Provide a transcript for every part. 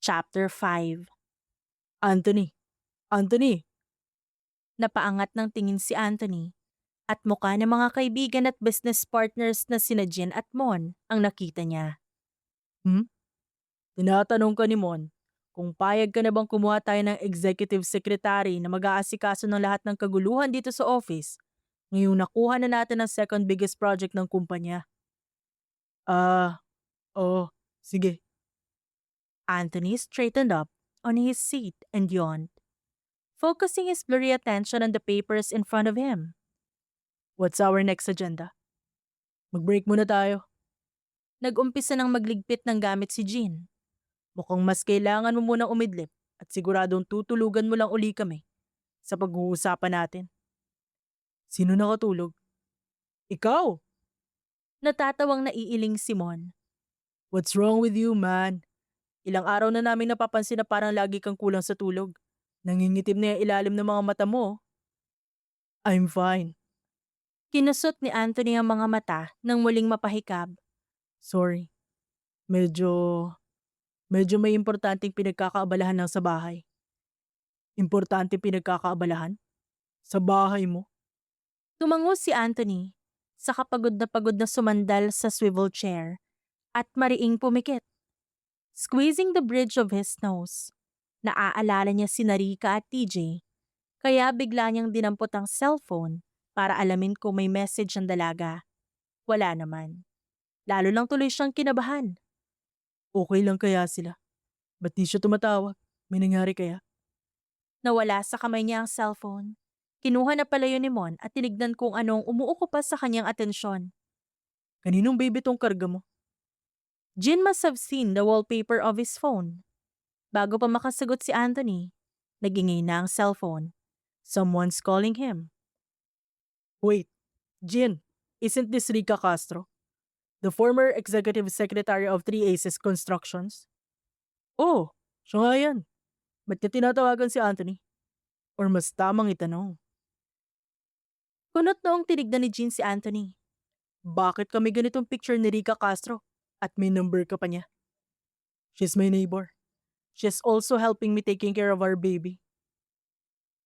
Chapter 5. Anthony, Anthony, Napaangat ng tingin si Anthony at mukha ng mga kaibigan at business partners na sina Jin at Mon ang nakita niya. hmm? Tinatanong ka ni Mon kung payag ka na bang kumuha tayo ng executive secretary na mag-aasikaso ng lahat ng kaguluhan dito sa office ngayong nakuha na natin ang second biggest project ng kumpanya. Ah, oo, sige. Anthony straightened up on his seat and yawned, focusing his blurry attention on the papers in front of him. What's our next agenda? Mag-break muna tayo. Nag-umpisa ng magligpit ng gamit si Jin. Mukhang mas kailangan mo munang umidlip at siguradong tutulugan mo lang uli kami sa pag-uusapan natin. Sino nakatulog? Ikaw! Natatawang naiiling si Mon. What's wrong with you, man? Ilang araw na namin napapansin na parang lagi kang kulang sa tulog. Nangingitim na yung ilalim ng mga mata mo. I'm fine. Kinusot ni Anthony ang mga mata nang muling mapahikab. Sorry. Medyo, medyo may importanteng pinagkakaabalahan lang sa bahay. Importanteng pinagkakaabalahan? Sa bahay mo? Tumango si Anthony, saka pagod na sumandal sa swivel chair at mariing pumikit. Squeezing the bridge of his nose, naaalala niya si Narika at TJ, kaya bigla niyang dinampot ang cellphone para alamin kung may message ang dalaga. Wala naman. Lalo lang tuloy siyang kinabahan. Okay lang kaya sila? Ba't di siya tumatawag? May nangyari kaya? Nawala sa kamay niya ang cellphone. Kinuha na pala yun ni Mon at tinignan kung anong umuukupa sa kanyang atensyon. Kaninong baby tong karga mo? Jin must have seen the wallpaper of his phone. Bago pa makasagot si Anthony, nagingay na ang cellphone. Someone's calling him. Wait, Jin, isn't this Rica Castro? The former executive secretary of Three Aces Constructions? Oh, siya nga yan. Ba't niya tinatawagan si Anthony? Or mas tamang itanong, Kunot noong tinignan ni Jin si Anthony. bakit kami ganitong picture ni Rica Castro? At may number ka pa niya? She's my neighbor. She's also helping me taking care of our baby.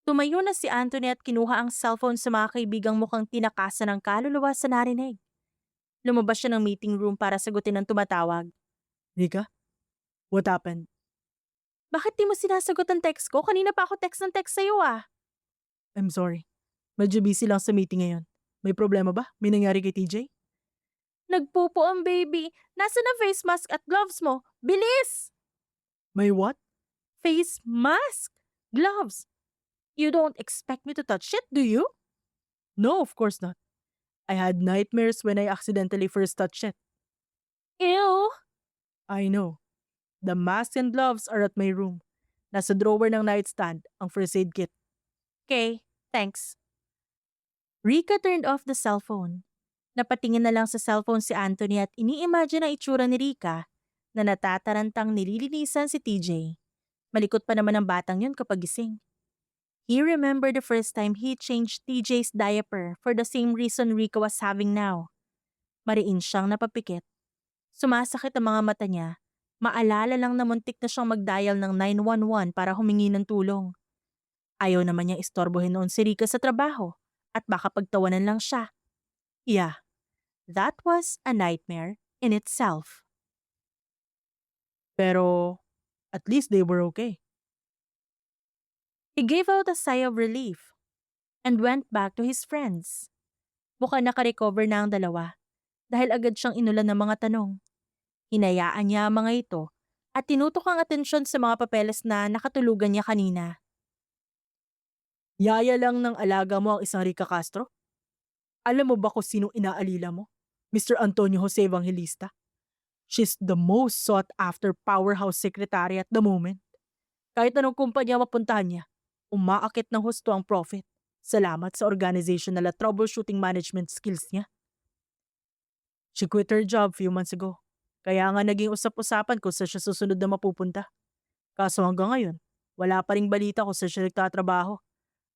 Tumayo na si Anthony at kinuha ang cellphone sa mga kaibigang mukhang tinakasan ng kaluluwa sa narinig. Lumabas siya ng meeting room para sagutin ang tumatawag. Rica, what happened? Bakit di mo sinasagot ang text ko? Kanina pa ako text ng text sa'yo ah. I'm sorry. Medyo busy lang sa meeting ngayon. May problema ba? May nangyari kay TJ? Nagpupo ang baby. Nasaan ang face mask at gloves mo? Bilis! May what? Face mask? Gloves? You don't expect me to touch it, do you? No, of course not. I had nightmares when I accidentally first touched it. Ew! I know. The mask and gloves are at my room. Nasa drawer ng nightstand ang first aid kit. Okay, thanks. Rika turned off the cellphone. Napatingin na lang sa cellphone si Anthony at ini-imagine ang itsura ni Rika na natatarantang nililinisan si TJ. Malikot pa naman ang batang yun kapag gising. He remembered the first time he changed TJ's diaper for the same reason Rika was having now. Mariin siyang napapikit. Sumasakit ang mga mata niya. Maalala lang na muntik na siyang mag-dial ng 911 para humingi ng tulong. Ayaw naman niyang istorbohin noon si Rika sa trabaho at baka pagtawanan lang siya. Yeah, that was a nightmare in itself. Pero, at least they were okay. He gave out a sigh of relief and went back to his friends. Mukhang nakarecover na ang dalawa dahil agad siyang inulan ng mga tanong. Hinayaan niya ang mga ito at tinutok ang atensyon sa mga papeles na nakatulugan niya kanina. Yaya lang ng alaga mo ang isang Rica Castro? Alam mo ba kung sinong inaalila mo? Mr. Antonio Jose Evangelista? She's the most sought after powerhouse secretary at the moment. Kahit anong kumpanya mapuntahan niya, umaakit ng husto ang profit. Salamat sa organizational at troubleshooting management skills niya. She quit her job few months ago. Kaya nga naging usap-usapan kung saan siya susunod na mapupunta. Kaso hanggang ngayon, wala pa ring balita kung saan siya nagtatrabaho.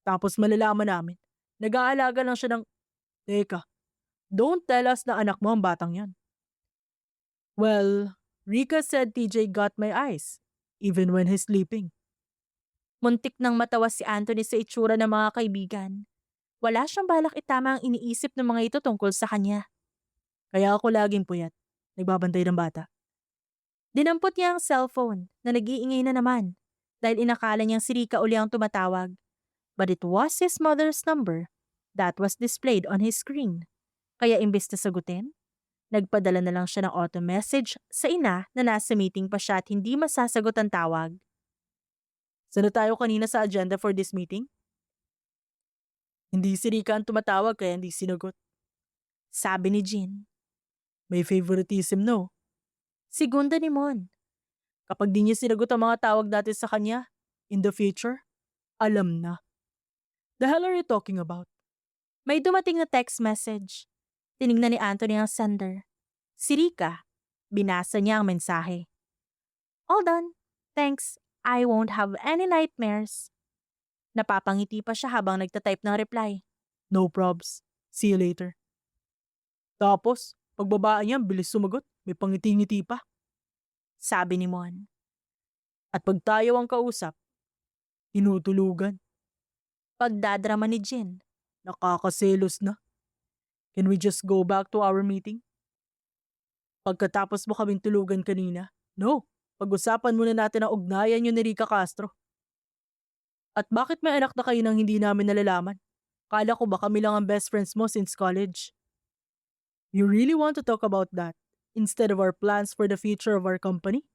Tapos malalaman namin, nag-aalaga lang siya ng... Teka, don't tell us na anak mo ang batang yan. Well, Rika said TJ got my eyes. even when he's sleeping. Muntik nang matawa si Anthony sa itsura ng mga kaibigan. Wala siyang balak itama ang iniisip ng mga ito tungkol sa kanya. Kaya ako laging puyat. Nagbabantay ng bata. Dinampot niya ang cellphone na nag-iingay na naman dahil inakala niyang si Rika uli ang tumatawag. But it was his mother's number that was displayed on his screen. Kaya imbes na sagutin, nagpadala na lang siya ng auto message sa ina na nasa meeting pa siya at hindi masasagot ang tawag. Saan na tayo kanina sa agenda for this meeting? Hindi si Rika ang tumatawag kaya hindi sinagot. Sabi ni Jean. May favoritism, no? Segunda ni Mon. Kapag di niya sinagot ang mga tawag natin sa kanya, in the future, alam na. The hell are you talking about? May dumating na text message. Tinignan ni Anthony ang sender. Si Rika. Binasa niya ang mensahe. All done. Thanks. I won't have any nightmares. Napapangiti pa siya habang nagtatype ng reply. No probs. See you later. Tapos, pagbabaan niya, bilis sumagot. May pangiti-ngiti pa. Sabi ni Mon. At pag tayo ang kausap, tinutulugan. Pagdadrama ni Jin. Nakakaselos na. Can we just go back to our meeting? Pagkatapos mo kaming tulugan kanina, no, pag-usapan muna natin ang ugnayan yun ni Rica Castro. At bakit may anak na kayo nang hindi namin nalalaman? Kala ko ba kami lang ang best friends mo since college? You really want to talk about that instead of our plans for the future of our company?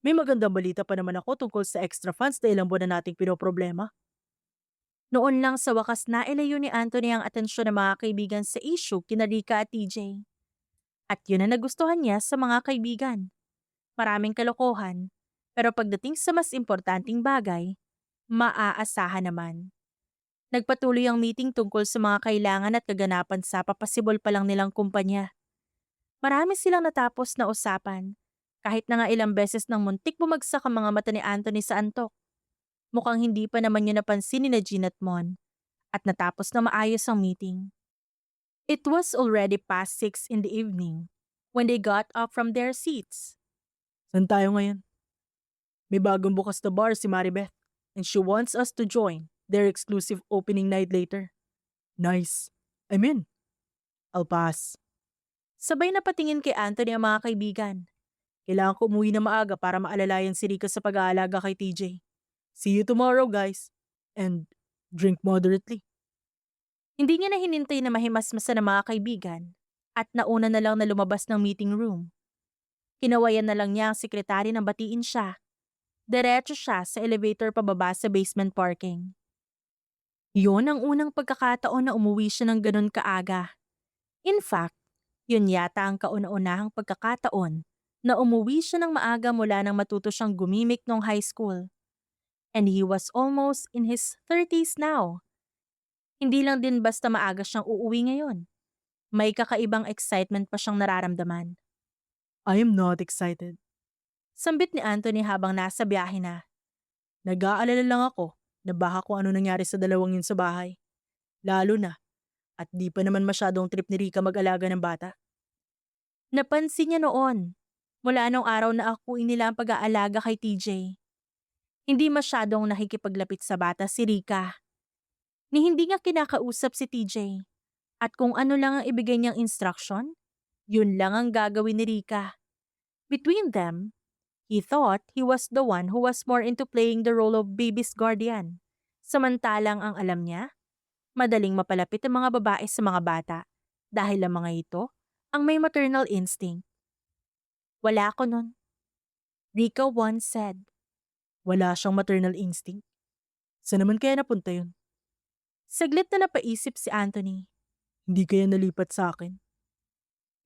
May magandang balita pa naman ako tungkol sa extra funds na ilang buwan na nating pinoproblema. Noon lang sa wakas na ilayo ni Anthony ang atensyon ng mga kaibigan sa issue kina Rika at TJ. At yun ang nagustuhan niya sa mga kaibigan. Maraming kalokohan, pero pagdating sa mas importanteng bagay, maaasahan naman. Nagpatuloy ang meeting tungkol sa mga kailangan at kaganapan sa papasibol pa lang nilang kumpanya. Marami silang natapos na usapan, kahit na nga ilang beses nang muntik bumagsak ang mga mata ni Anthony sa antok. Mukhang hindi pa naman niya napansin ni Jean at Mon, at natapos na maayos ang meeting. It was already past 6 in the evening when they got up from their seats. Saan tayo ngayon? May bagong bukas na bar si Maribeth and she wants us to join their exclusive opening night later. Nice. I'm in. I'll pass. Sabay na patingin kay Anthony ang mga kaibigan. Kailangan ko umuwi na maaga para maalalayan si Rika sa pag-aalaga kay TJ. See you tomorrow, guys. And drink moderately. Hindi niya na hinintay na mahimasmasa ng mga kaibigan at nauna na lang na lumabas ng meeting room. Kinawayan na lang niya ang sekretary nang batiin siya. Diretso siya sa elevator pababa sa basement parking. Yun ang unang pagkakataon na umuwi siya ng ganun kaaga. In fact, yun yata ang kauna-unahang pagkakataon na umuwi siya ng maaga mula nang matuto siyang gumimik nung high school. And he was almost in his 30s now. Hindi lang din basta maaga siyang uuwi ngayon. May kakaibang excitement pa siyang nararamdaman. I am not excited. Sambit ni Anthony habang nasa biyahe na. Nag-aalala lang ako na baka kung ano nangyari sa dalawang yun sa bahay. Lalo na, at di pa naman masyadong trip ni Rika mag-alaga ng bata. Napansin niya noon, mula nung araw na akuin nila ang pag-aalaga kay TJ. Hindi masyadong nakikipaglapit sa bata si Rika. Ni hindi nga kinakausap si TJ. At kung ano lang ang ibigay niyang instruction, yun lang ang gagawin ni Rika. Between them, he thought he was the one who was more into playing the role of baby's guardian. Samantalang ang alam niya, madaling mapalapit ang mga babae sa mga bata dahil ang mga ito ang may maternal instinct. Wala ko nun. Rika once said. Wala siyang maternal instinct. Saan naman kaya napunta yun? Saglit na napaisip si Anthony. Hindi kaya nalipat sa akin?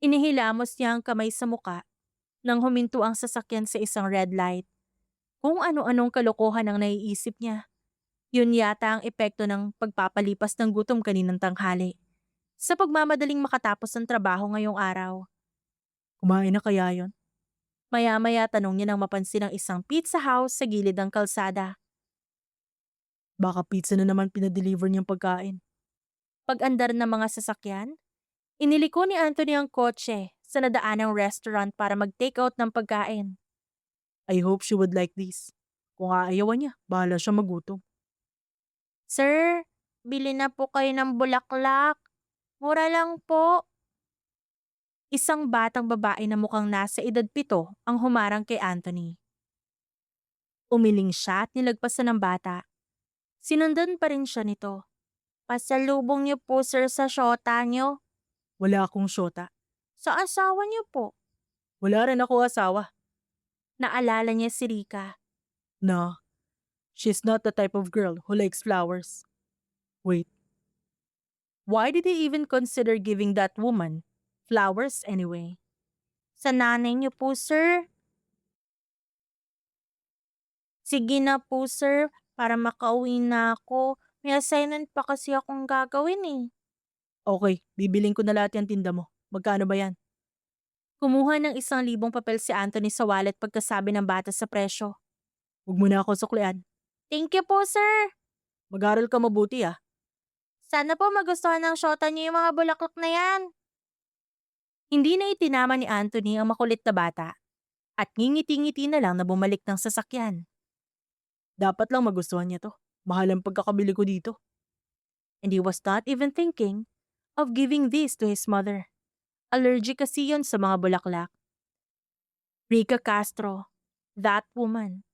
Inihilamos niya ang kamay sa muka nang huminto ang sasakyan sa isang red light. Kung ano-anong kalokohan ang naiisip niya. Yun yata ang epekto ng pagpapalipas ng gutom kaninang tanghali. Sa pagmamadaling makatapos ng trabaho ngayong araw. Kumain na kaya yon? Maya-maya tanong niya nang mapansin ang isang pizza house sa gilid ng kalsada. Baka pizza na naman pinadeliver niyang pagkain. Pag-andar ng mga sasakyan, iniliko ni Anthony ang kotse sa nadaanang restaurant para mag-take out ng pagkain. I hope she would like this. Kung aayawan niya, bahala siya magutom. Sir, bili na po kayo ng bulaklak. Mura lang po. Isang batang babae na mukhang nasa edad 7 ang humarang kay Anthony. Umiling siya at nilagpasan ng bata. Sinundan pa rin siya nito. Pasalubong niyo po sir sa syota niyo. Wala akong syota. Sa asawa niyo po. Wala rin ako asawa. Naalala niya si Rika. No, she's not the type of girl who likes flowers. Wait, why did he even consider giving that woman flowers anyway? Sa nanay niyo po sir. Sige na po sir, para makauwi na ako. May assignment pa kasi akong gagawin eh. Okay, bibiling ko na lahat yung tinda mo. Magkano ba yan? Kumuha ng 1,000 papel si Anthony sa wallet pagkasabi ng bata sa presyo. Huwag mo na ako suklian. Thank you po sir. Mag-aral ka mabuti ah. Sana po magustuhan ng syota niyo yung mga bulaklak na yan. Hindi na itinama ni Anthony ang makulit na bata at ngingiti-ngiti na lang na bumalik ng sasakyan. Dapat lang magustuhan niya to. Mahal ang pagkakabili ko dito. And he was not even thinking of giving this to his mother. Allergic kasi yun sa mga bulaklak. Rica Castro, that woman.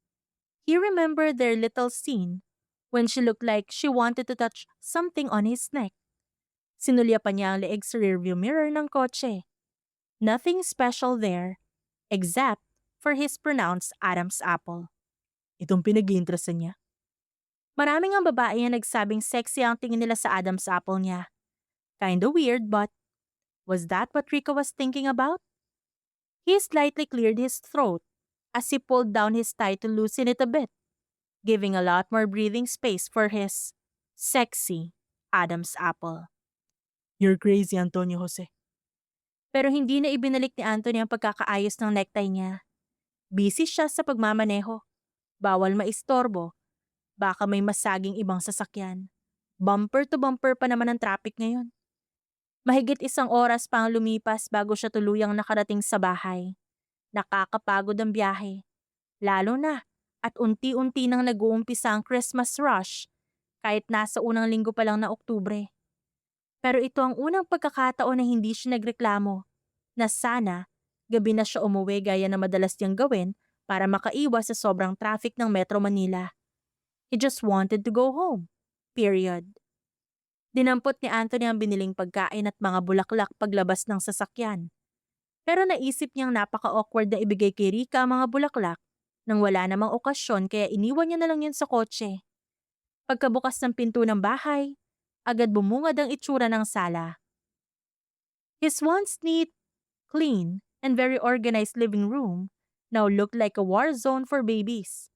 He remembered their little scene when she looked like she wanted to touch something on his neck. Sinulya pa niya ang leeg sa rearview mirror ng kotse. Nothing special there, except for his pronounced Adam's apple. Itong pinag-iinteresan niya. Maraming ang babae ang nagsabing sexy ang tingin nila sa Adam's apple niya. Kinda weird, but was that what Rico was thinking about? He slightly cleared his throat as he pulled down his tie to loosen it a bit, giving a lot more breathing space for his sexy Adam's apple. You're crazy, Antonio Jose. Pero hindi na ibinalik ni Anthony ang pagkakaayos ng necktie niya. Busy siya sa pagmamaneho. Bawal maistorbo. Baka may masaging ibang sasakyan. Bumper to bumper pa naman ang traffic ngayon. Mahigit 1 oras pa ang lumipas bago siya tuluyang nakarating sa bahay. Nakakapagod ang biyahe. Lalo na at unti-unti nang nag-uumpisa ang Christmas rush kahit nasa unang linggo pa lang na Oktubre. Pero ito ang unang pagkakataon na hindi siya nagreklamo na sana gabi na siya umuwi gaya na madalas niyang gawin para makaiwas sa sobrang traffic ng Metro Manila. He just wanted to go home. Period. Dinampot ni Anthony ang biniling pagkain at mga bulaklak paglabas ng sasakyan. Pero naisip niyang napaka-awkward na ibigay kay Rika ang mga bulaklak nang wala namang okasyon kaya iniwan niya na lang yun sa kotse. Pagkabukas ng pinto ng bahay, agad bumungad ang itsura ng sala. His once neat, clean, and very organized living room now looked like a war zone for babies.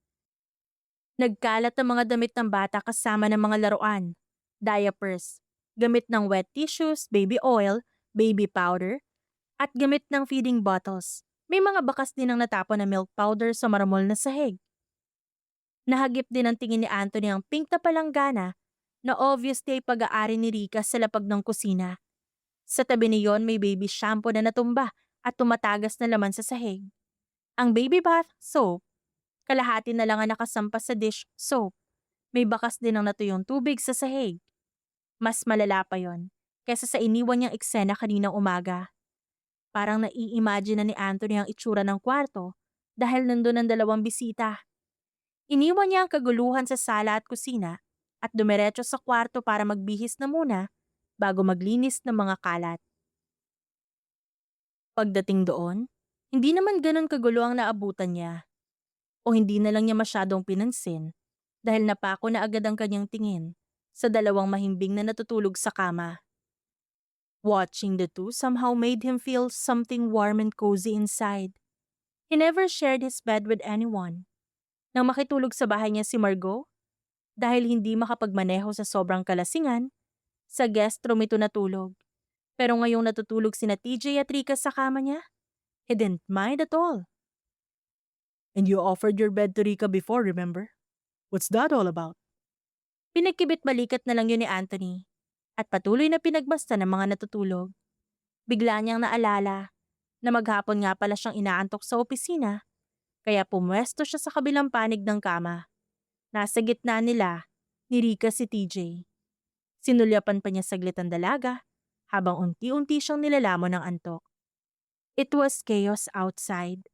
Nagkalat ang mga damit ng bata kasama ng mga laruan, diapers, gamit ng wet tissues, baby oil, baby powder, at gamit ng feeding bottles. May mga bakas din ang natapon na milk powder sa maramol na sahig. Nahagip din ang tingin ni Anthony ang pink na palanggana na obviously ay pag-aari ni Rika sa lapag ng kusina. Sa tabi niyon may baby shampoo na natumba at tumatagas na laman sa sahig. Ang baby bath soap, kalahati na lang ang nakasampas sa dish soap. May bakas din ang natuyong tubig sa sahig. Mas malala pa yon kesa sa iniwan niyang eksena kaninang umaga. Parang nai-imagine na ni Anthony ang itsura ng kwarto dahil nandun ang 2 bisita. Iniwan niya ang kaguluhan sa sala at kusina at dumiretso sa kwarto para magbihis na muna bago maglinis ng mga kalat. Pagdating doon, hindi naman ganun kagulo ang naabutan niya. O hindi na lang niya masyadong pinansin dahil napako na agad ang kanyang tingin sa 2 mahimbing na natutulog sa kama. Watching the two somehow made him feel something warm and cozy inside. He never shared his bed with anyone. Nang makitulog sa bahay niya si Margot, dahil hindi makapagmaneho sa sobrang kalasingan, sa guest room ito natulog. Pero ngayong natutulog sina TJ at Rika sa kama niya, he didn't mind at all. And you offered your bed to Rika before, remember? What's that all about? Pinagkibit-balikat na lang yun ni Anthony at patuloy na pinagmasta ng mga natutulog. Bigla niyang naalala na maghapon nga pala siyang inaantok sa opisina Kaya pumwesto siya sa kabilang panig ng kama. Nasa gitna nila, ni Rika si TJ. Sinulyapan pa niya saglit ang dalaga habang unti-unti siyang nilalamon ng antok. It was chaos outside,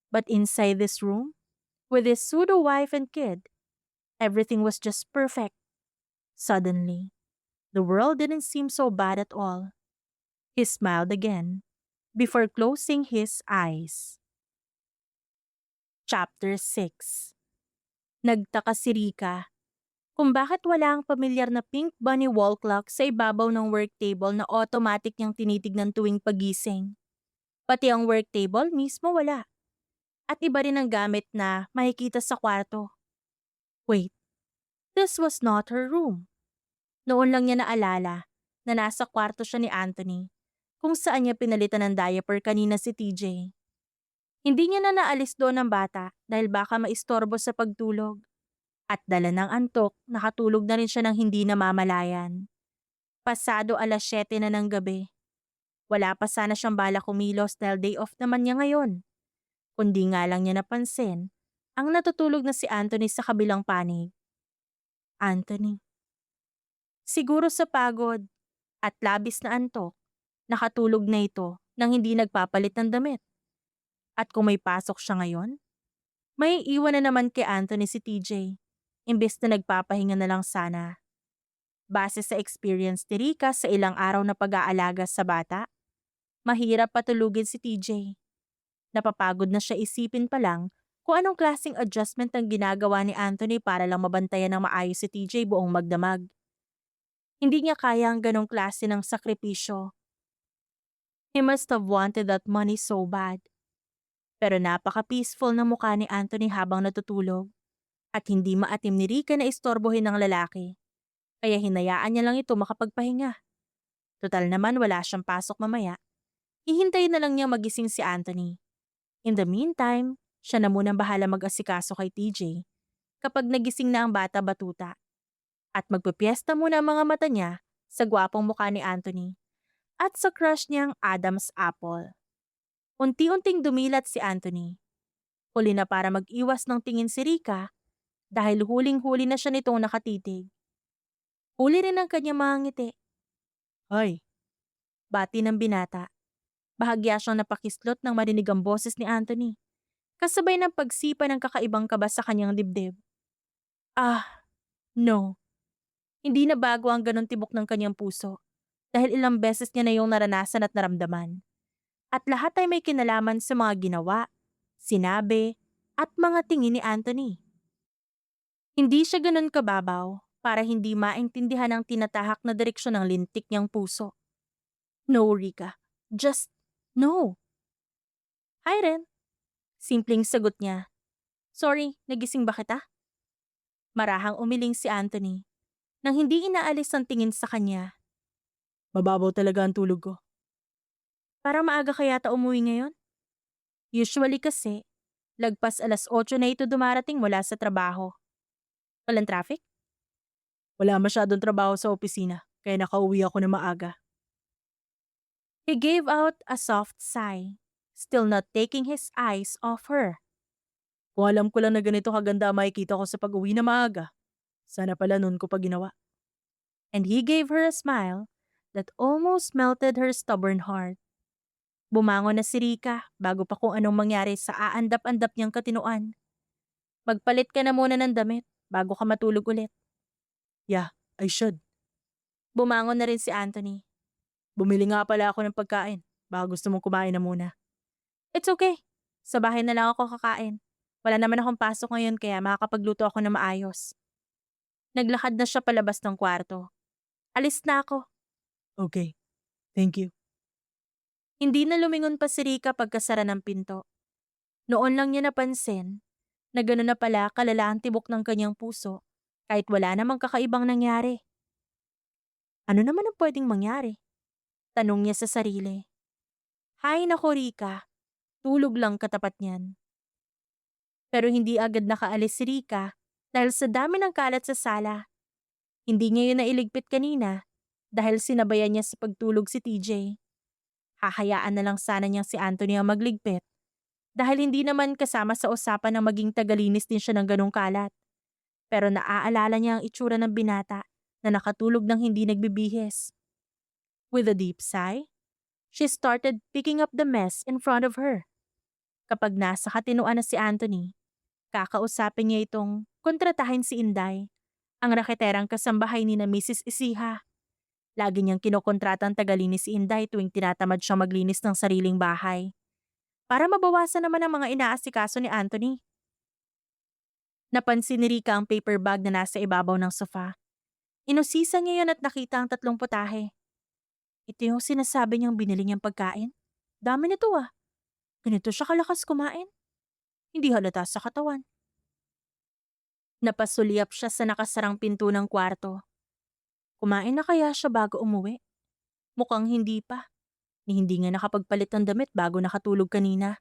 but inside this room, with his pseudo-wife and kid, everything was just perfect. Suddenly, the world didn't seem so bad at all. He smiled again before closing his eyes. Chapter 6. Nagtaka si Rika kung bakit wala ang pamilyar na pink bunny wall clock sa ibabaw ng work table na automatic niyang tinitignan tuwing pagising. Pati ang work table mismo wala. At iba rin ang gamit na makikita sa kwarto. Wait, this was not her room. Noon lang niya naalala na nasa kwarto siya ni Anthony kung saan niya pinalitan ng diaper kanina si TJ. Hindi niya na naalis doon ang bata dahil baka maistorbo sa pagtulog. At dala ng antok, nakatulog na rin siya ng hindi namamalayan. Pasado 7:00 na ng gabi. Wala pa sana siyang balak kumilos dahil day off naman niya ngayon. Kundi nga lang niya napansin ang natutulog na si Anthony sa kabilang panig. Anthony. Siguro sa pagod at labis na antok, nakatulog na ito nang hindi nagpapalit ng damit. At kung may pasok siya ngayon, may iwan na naman kay Anthony si TJ, imbes na nagpapahinga na lang sana. Base sa experience ni Rika sa ilang araw na pag-aalaga sa bata, mahirap patulugin si TJ. Napapagod na siya isipin pa lang kung anong klaseng adjustment ang ginagawa ni Anthony para lang mabantayan ng maayos si TJ buong magdamag. Hindi niya kaya ang ganong klase ng sakripisyo. He must have wanted that money so bad. Pero napaka-peaceful ng mukha ni Anthony habang natutulog at hindi maatim ni Rika na istorbohin ng lalaki. Kaya hinayaan niya lang ito makapagpahinga. Total naman wala siyang pasok mamaya. Hihintayin na lang niya magising si Anthony. In the meantime, siya na munang bahala mag-asikaso kay TJ kapag nagising na ang bata batuta. At magpipiesta muna ang mga mata niya sa gwapong mukha ni Anthony at sa crush niyang Adam's apple. Unti-unting dumilat si Anthony. Huli na para mag-iwas ng tingin si Rika dahil huling-huli na siya nitong nakatitig. Huli rin ang kanyang mga ngiti. Ay, Bati ng binata. Bahagya siyang napakislot nang marinig ang boses ni Anthony. Kasabay ng pagsipa ng kakaibang kaba sa kanyang dibdib. No. Hindi na bago ang ganun tibok ng kanyang puso dahil ilang beses niya na yung naranasan at naramdaman. At lahat ay may kinalaman sa mga ginawa, sinabi, at mga tingin ni Anthony. Hindi siya ganun kababaw para hindi maintindihan ang tinatahak na direksyon ng lintik niyang puso. No, Rika. Just no. Hi, Ren. Simpleng sagot niya. Sorry, nagising ba kita? Marahang umiling si Anthony nang hindi inaalis ang tingin sa kanya. mababaw talaga ang tulog ko. Para maaga kaya ta umuwi ngayon? Usually kasi, lagpas 8:00 na ito dumarating mula sa trabaho. Walang traffic? Wala masyadong trabaho sa opisina, kaya nakauwi ako na maaga. He gave out a soft sigh, still not taking his eyes off her. Kung alam ko lang na ganito kaganda ang makikita ko sa pag-uwi na maaga, sana pala noon ko pa ginawa. And he gave her a smile that almost melted her stubborn heart. Bumangon na si Rika bago pa kung anong mangyari sa aandap-andap niyang katinoan. Magpalit ka na muna ng damit bago ka matulog ulit. Yeah, I should. Bumangon na rin si Anthony. Bumili nga pala ako ng pagkain. Baka gusto mong kumain na muna. It's okay. Sa bahay na lang ako kakain. Wala naman akong pasok ngayon kaya makakapagluto ako na maayos. Naglakad na siya palabas ng kwarto. Alis na ako. Okay, thank you. Hindi na lumingon pa si Rika pagkasara ng pinto. Noon lang niya napansin na gano'n na pala kalala ang tibok ng kanyang puso kahit wala namang kakaibang nangyari. Ano naman ang pwedeng mangyari? Tanong niya sa sarili. Hay nako Rika, tulog lang katapat niyan. Pero hindi agad nakaalis si Rika dahil sa dami ng kalat sa sala. Hindi niya yun nailigpit kanina dahil sinabayan niya sa pagtulog si TJ. Hahayaan na lang sana niyang si Anthony ang magligpit. Dahil hindi naman kasama sa usapan na maging tagalinis din siya ng ganong kalat. Pero naaalala niya ang itsura ng binata na nakatulog ng hindi nagbibihis. With a deep sigh, she started picking up the mess in front of her. Kapag nasa katinuan na si Anthony, kakausapin niya itong kontratahin si Inday, ang raketerang kasambahay ni na Mrs. Isiha. Lagi niyang kinokontrata ang tagalinis si Inday tuwing tinatamad siyang maglinis ng sariling bahay. Para mabawasan naman ang mga inaasikaso ni Anthony. Napansin ni Rika ang paper bag na nasa ibabaw ng sofa. Inusisa niya yun at nakita ang 3 putahe. Ito yung sinasabi niyang binili niyang pagkain. Dami nito ah. Ganito siya kalakas kumain. Hindi halata sa katawan. Napasulyap siya sa nakasarang pinto ng kwarto. Kumain na kaya siya bago umuwi? Mukhang hindi pa. Ni hindi nga nakapagpalit ng damit bago nakatulog kanina.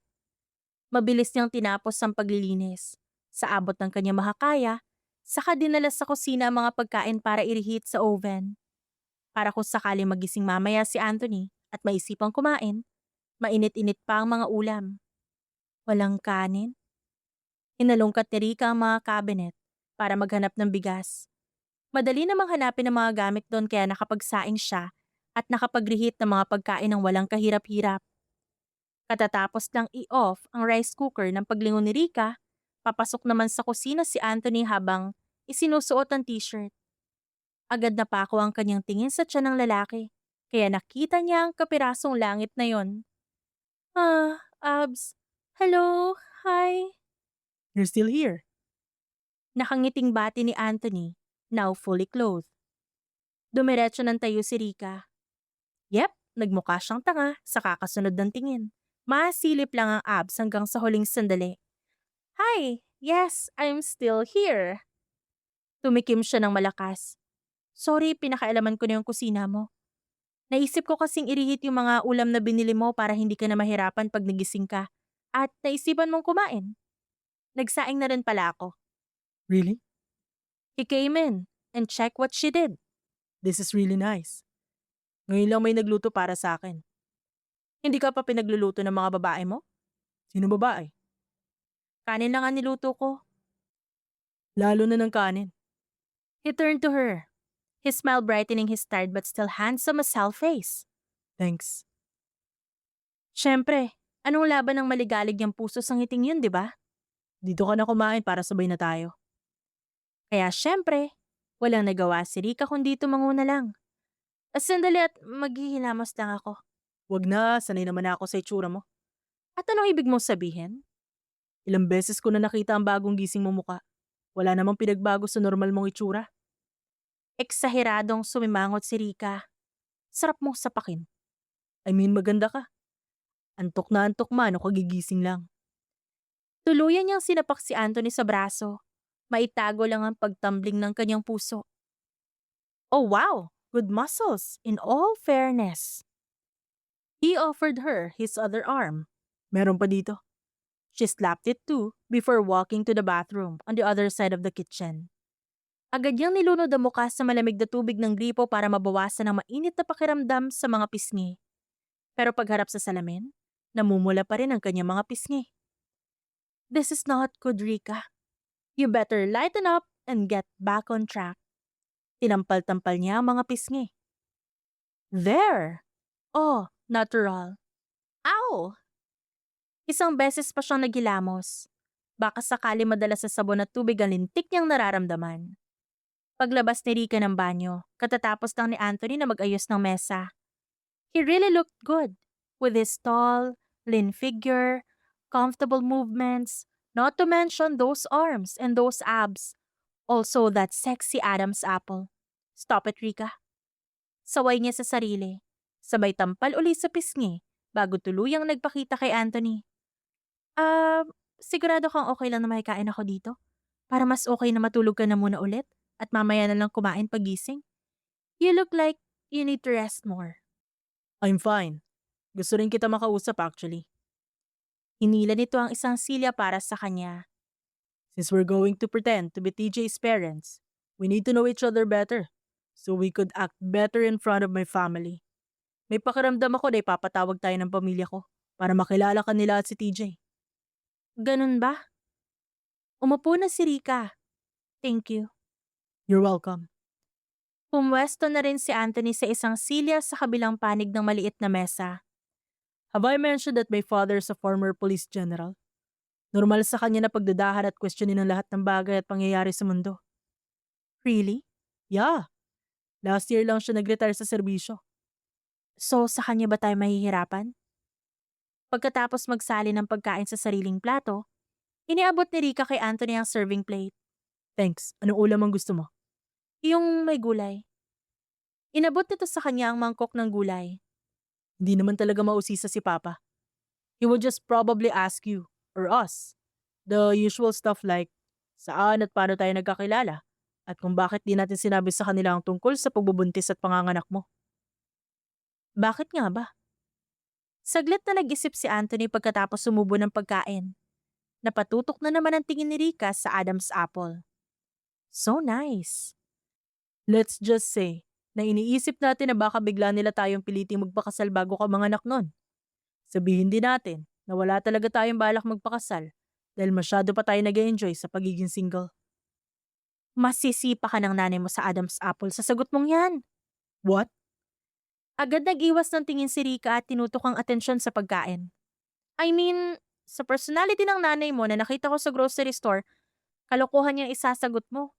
Mabilis niyang tinapos ang paglilinis. Sa abot ng kanyang makakaya, saka dinala sa kusina ang mga pagkain para i-reheat sa oven. Para kung sakali magising mamaya si Anthony at maisipang kumain, mainit-init pa ang mga ulam. Walang kanin. Hinalungkat ni Rika ang mga cabinet para maghanap ng bigas. Madali namang hanapin ang mga gamit doon kaya nakapagsaing siya at nakapag-reheat ng mga pagkain ng walang kahirap-hirap. Katatapos lang i-off ang rice cooker ng paglingon ni Rika, papasok naman sa kusina si Anthony habang isinusuot ang t-shirt. Agad na pako ang kanyang tingin sa tiyan ng lalaki, kaya nakita niya ang kapirasong langit na yon. Abs. Hello, hi. You're still here. Nakangiting bati ni Anthony, now fully clothed. Dumiretso ng tayo si Rika. Yep, nagmukha siyang tanga sa kakasunod ng tingin. Masilip lang ang abs hanggang sa huling sandali. Hi, yes, I'm still here. Tumikim siya ng malakas. Sorry, pinakailaman ko na yung kusina mo. Naisip ko kasing irihit yung mga ulam na binili mo para hindi ka na mahirapan pag nagising ka. At naisipan mong kumain. Nagsaing na rin pala ako. Really? He came in and checked what she did. This is really nice. Ngayon lang may nagluto para sa akin. Hindi ka pa pinagluluto ng mga babae mo? Sino babae? Kanin lang ang niluto ko. Lalo na ng kanin. He turned to her, his smile brightening his tired but still handsome as hell face. Thanks. Siyempre, anong laban ng maligalig niyang puso sa ngiting yun, di ba? Dito ka na kumain para sabay na tayo. Kaya siyempre, walang nagawa si Rika kundi tumanguna lang. Sandali at maghihilamos lang ako. Wag na, sanay naman ako sa itsura mo. At anong ibig mong sabihin? Ilang beses ko na nakita ang bagong gising mo muka. Wala namang pinagbago sa normal mong itsura. Eksaheradong sumimangot si Rika. Sarap mong sapakin. I mean, maganda ka. Antok na antok man o kagigising lang. Tuluyan niyang sinapak si Anthony sa braso. Maitago lang ang pagtumbling ng kanyang puso. Oh wow! Good muscles, in all fairness. He offered her his other arm. Meron pa dito. She slapped it too before walking to the bathroom on the other side of the kitchen. Agad niyang nilunod ang mukha sa malamig na tubig ng gripo para mabawasan ang mainit na pakiramdam sa mga pisngi. Pero pagharap sa salamin, namumula pa rin ang kanyang mga pisngi. This is not good, Rika. You better lighten up and get back on track. Tinampal-tampal niya ang mga pisngi. There! Oh, natural. Ow! Isang beses pa siyang naghilamos. Baka sakali madala sa sabon at tubig ang lintik niyang nararamdaman. Paglabas ni Rika ng banyo, katatapos lang ni Anthony na mag-ayos ng mesa. He really looked good, with his tall, lean figure, comfortable movements, not to mention those arms and those abs. Also that sexy Adam's apple. Stop it, Rika. Saway niya sa sarili. Sabay tampal uli sa pisngi bago tuluyang nagpakita kay Anthony. Sigurado kang okay lang na makikain ako dito? Para mas okay na matulog ka na muna ulit at mamaya na lang kumain pagising? You look like you need to rest more. I'm fine. Gusto rin kita makausap actually. Hinila nito ang isang silya para sa kanya. Since we're going to pretend to be TJ's parents, we need to know each other better so we could act better in front of my family. May pakiramdam ako na ipapatawag tayo ng pamilya ko para makilala ka nila at si TJ. Ganun ba? Umupo na si Rika. Thank you. You're welcome. Pumwesto na rin si Anthony sa isang silya sa kabilang panig ng maliit na mesa. Have I mentioned that my father is a former police general? Normal sa kanya na pagdadahan at questionin ng lahat ng bagay at pangyayari sa mundo. Really? Yeah, last year lang siya nag-retire sa serbisyo. So sa kanya ba tayo mahihirapan? Pagkatapos magsali ng pagkain sa sariling plato, iniabot ni Rika kay Anthony ang serving plate. Thanks. Anong ulam ang gusto mo? Yung may gulay. Inabot nito sa kanya ang mangkok ng gulay. Hindi naman talaga mausisa si Papa. He would just probably ask you, or us, the usual stuff like, saan at paano tayo nagkakilala, at kung bakit di natin sinabi sa kanila ang tungkol sa pagbubuntis at panganganak mo. Bakit nga ba? Saglit na nag-isip si Anthony pagkatapos sumubo ng pagkain. Napatutok na naman ang tingin ni Rika sa Adam's apple. So nice. Let's just say, na iniisip natin na baka bigla nila tayong piliting magpakasal bago ka manganak nun. Sabihin din natin na wala talaga tayong balak magpakasal dahil masyado pa tayo nag-enjoy sa pagiging single. Masisipa ka ng nanay mo sa Adam's apple sa sagot mong yan. What? Agad nag-iwas ng tingin si Rika at tinutok ang atensyon sa pagkain. I mean, sa personality ng nanay mo na nakita ko sa grocery store, kalokohan niyang isasagot mo.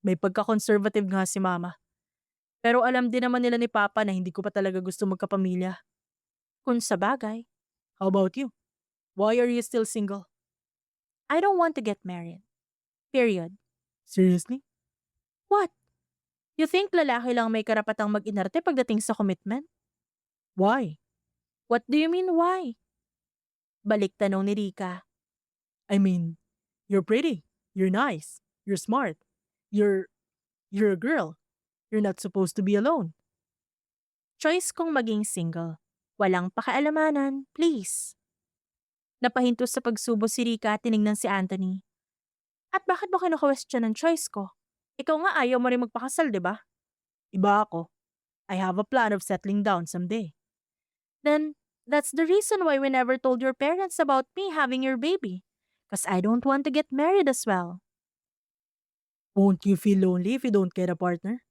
May pagka-conservative nga si Mama. Pero alam din naman nila ni Papa na hindi ko pa talaga gusto magkapamilya. Kung sa bagay, How about you? Why are you still single? I don't want to get married. Period. Seriously? What? You think lalaki lang may karapatang mag-inarte pagdating sa commitment? Why? What do you mean why? Balik tanong ni Rika. I mean, you're pretty. You're nice. You're smart. You're... You're a girl. You're not supposed to be alone. Choice kong maging single. Walang pakialamanan, please. Napahinto sa pagsubo si Rika at tinignan si Anthony. At bakit mo kinu-question ang choice ko? Ikaw nga ayaw mo rin magpakasal, di ba? Iba ako. I have a plan of settling down someday. Then, that's the reason why we never told your parents about me having your baby. Because I don't want to get married as well. Won't you feel lonely if you don't get a partner?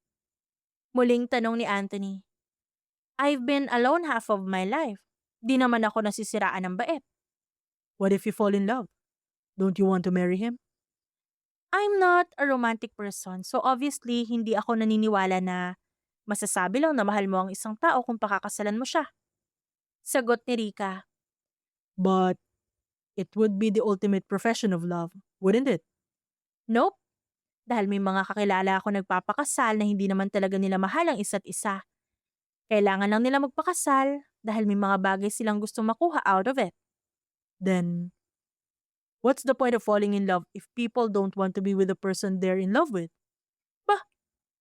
Muling tanong ni Anthony. I've been alone half of my life. Di naman ako nasisiraan ng bait. What if you fall in love? Don't you want to marry him? I'm not a romantic person, so obviously hindi ako naniniwala na masasabi lang na mahal mo ang isang tao kung pakakasalan mo siya. Sagot ni Rika. But it would be the ultimate profession of love, wouldn't it? Nope. Dahil may mga kakilala ako nagpapakasal na hindi naman talaga nila mahal ang isa't isa. Kailangan lang nila magpakasal dahil may mga bagay silang gustong makuha out of it. Then, what's the point of falling in love if people don't want to be with the person they're in love with?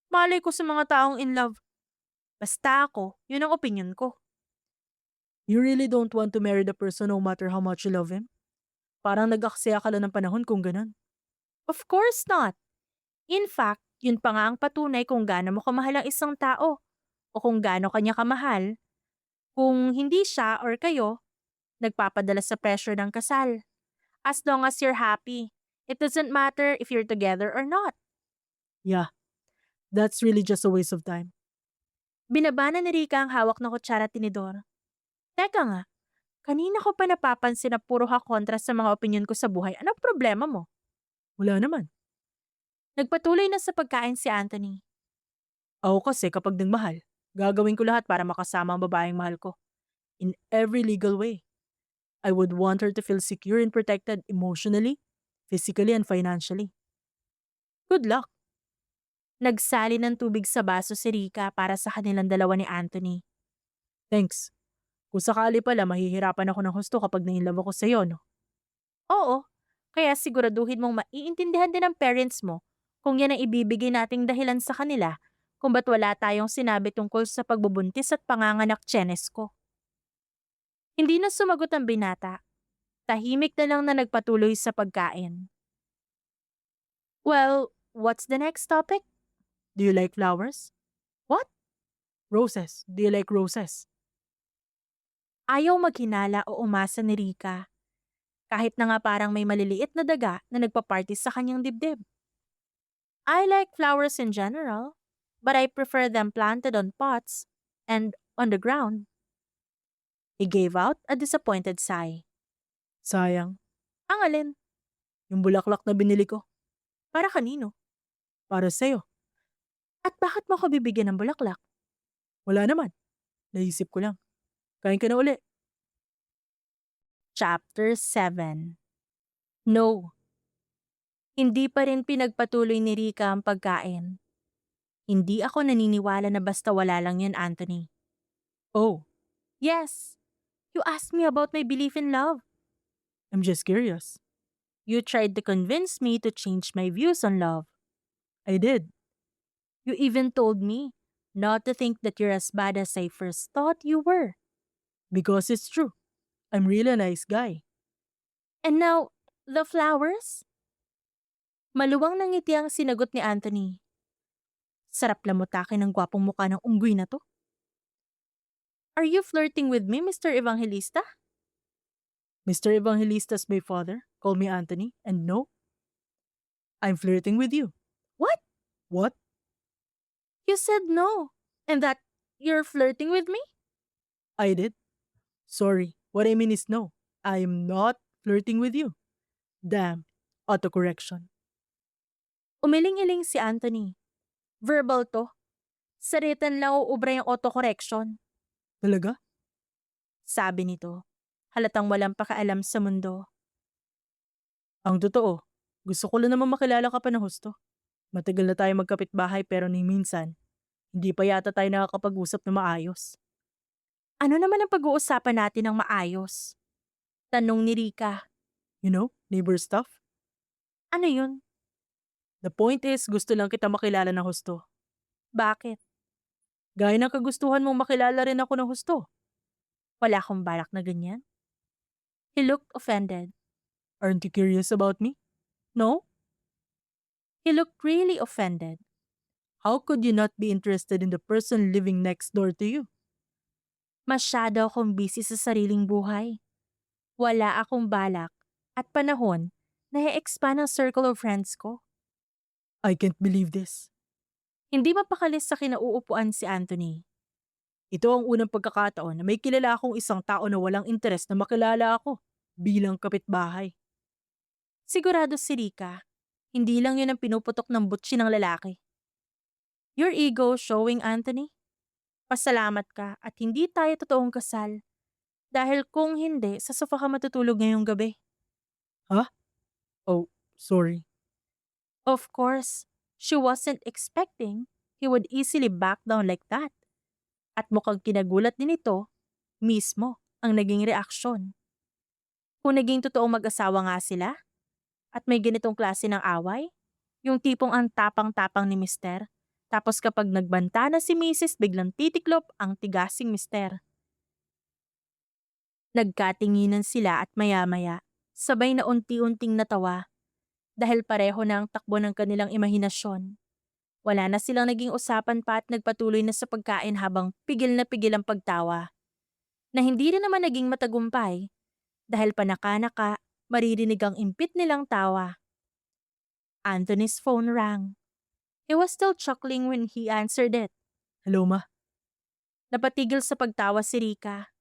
Malay ko sa mga taong in love. Basta ako, yun ang opinion ko. You really don't want to marry the person no matter how much you love him? Parang nag-aksaya ka lang ng panahon kung ganun. Of course not. In fact, yun pa nga ang patunay kung gaano mo kamahal ang isang tao o kung gaano kanya kamahal. Kung hindi siya or kayo, nagpapadala sa pressure ng kasal. As long as you're happy, it doesn't matter if you're together or not. Yeah, that's really just a waste of time. Binabana ni Rika ang hawak na kutsara at tinidor. Teka nga, kanina ko pa napapansin na puro ka kontra sa mga opinion ko sa buhay. Anong problema mo? Wala naman. Nagpatuloy na sa pagkain si Anthony. Ako kasi kapag nagmahal, gagawin ko lahat para makasama ang babaeng mahal ko. In every legal way. I would want her to feel secure and protected emotionally, physically, and financially. Good luck. Nagsali ng tubig sa baso si Rika para sa kanilang dalawa ni Anthony. Thanks. Kung sakali pala, mahihirapan ako ng husto kapag nainlove ako sa'yo, no? Oo, kaya siguraduhin mong maiintindihan din ng parents mo kung yan ang ibibigay nating dahilan sa kanila kung ba't wala tayong sinabi tungkol sa pagbubuntis at panganganak tiyentes ko. Hindi na sumagot ang binata. Tahimik na lang na nagpatuloy sa pagkain. Well, what's the next topic? Do you like flowers? What? Roses. Do you like roses? Ayaw maghinala o umasa ni Rika. Kahit na nga parang may maliliit na daga na nagpa-party sa kanyang dibdib. I like flowers in general, but I prefer them planted on pots and on the ground. He gave out a disappointed sigh. Sayang, Ang alin? yung bulaklak na binili ko, Para kanino? para sa'yo. At bakit mo ako bibigyan ng bulaklak? Wala naman. Naisip ko lang. Kain ka na uli. Chapter 7. No. Hindi pa rin pinagpatuloy ni Rika ang pagkain. Hindi ako naniniwala na basta wala lang yun, Anthony. Oh, Yes. You asked me about my belief in love. I'm just curious. You tried to convince me to change my views on love. I did. You even told me not to think that you're as bad as I first thought you were. Because it's true. I'm really a nice guy. And now, the flowers? Maluwang nangiti ang sinagot ni Anthony. Sarap lamutakin ng gwapong mukha ng unggoy na to. Are you flirting with me, Mr. Evangelista? Mr. Evangelista's my father. Call me Anthony. And no, I'm flirting with you. What? What? You said no. And that you're flirting with me? I did. Sorry. What I mean is no. I am not flirting with you. Damn. Autocorrection. Umiling-iling si Anthony. Verbal to. Sa written lang uubra yung autocorrection. Talaga? Sabi nito. Halatang walang pakaalam sa mundo. Ang totoo, gusto ko lang naman makilala ka pa ng husto. Matagal na tayo magkapitbahay pero ni minsan, hindi pa yata tayo nakakapag-usap na maayos. Ano naman ang pag-uusapan natin ng maayos? Tanong ni Rika. You know, neighbor stuff. Ano yun? The point is, gusto lang kita makilala ng husto. Bakit? Gaya ng kagustuhan mong makilala rin ako ng husto. Wala akong balak na ganyan. He looked offended. Aren't you curious about me? No? He looked really offended. How could you not be interested in the person living next door to you? Masyado akong busy sa sariling buhay. Wala akong balak at panahon na i-expand ang circle of friends ko. I can't believe this. Hindi mapakalis sa kinauupuan si Anthony. Ito ang unang pagkakataon na may kilala akong isang tao na walang interes na makilala ako bilang kapitbahay. Sigurado si Rika, hindi lang yun ang pinuputok ng butsi ng lalaki. Your ego showing, Anthony? Pasalamat ka at hindi tayo totoong kasal. Dahil kung hindi, sa sofa ka matutulog ngayong gabi. Oh, sorry. Of course, she wasn't expecting he would easily back down like that. At mukhang kinagulat din ito, mismo, ang naging reaksyon. Kung naging totoong mag-asawa nga sila, at may ganitong klase ng away, yung tipong ang tapang-tapang ni Mister, tapos kapag nagbanta na si Mrs. biglang titiklop ang tigasing Mister. Nagkatinginan sila at maya-maya, sabay na unti-unting natawa, dahil pareho na ang takbo ng kanilang imahinasyon. Wala na silang naging usapan pa at nagpatuloy na sa pagkain habang pigil na pigil ang pagtawa. Na hindi rin naman naging matagumpay, dahil panaka-naka, maririnig ang impit nilang tawa. Anthony's phone rang. He was still chuckling when he answered it. Hello, ma. Napatigil sa pagtawa si Rika.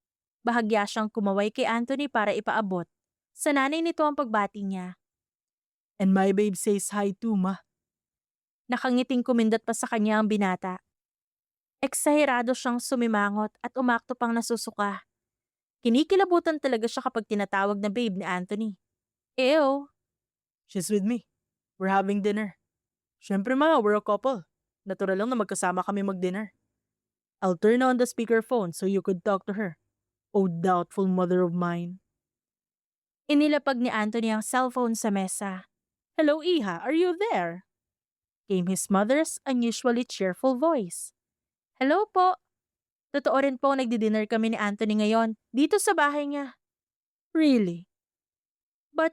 Bahagya siyang kumaway kay Anthony para ipaabot. Sa nanay nito ang pagbati niya. And my babe says hi too, ma. Nakangiting kumindat pa sa kanya ang binata. Eksahirado siyang sumimangot at umakto pang nasusuka. Kinikilabutan talaga siya kapag tinatawag na babe ni Anthony. Ew. She's with me. We're having dinner. Siyempre, ma, we're a couple. Natural lang na magkasama kami mag-dinner. I'll turn on the speakerphone so you could talk to her. Oh, doubtful mother of mine. Inilapag ni Anthony ang cellphone sa mesa. Hello, Iha, are you there? Came his mother's unusually cheerful voice. Hello po. Totoo rin po nagdi-dinner kami ni Anthony ngayon, dito sa bahay niya. Really? But,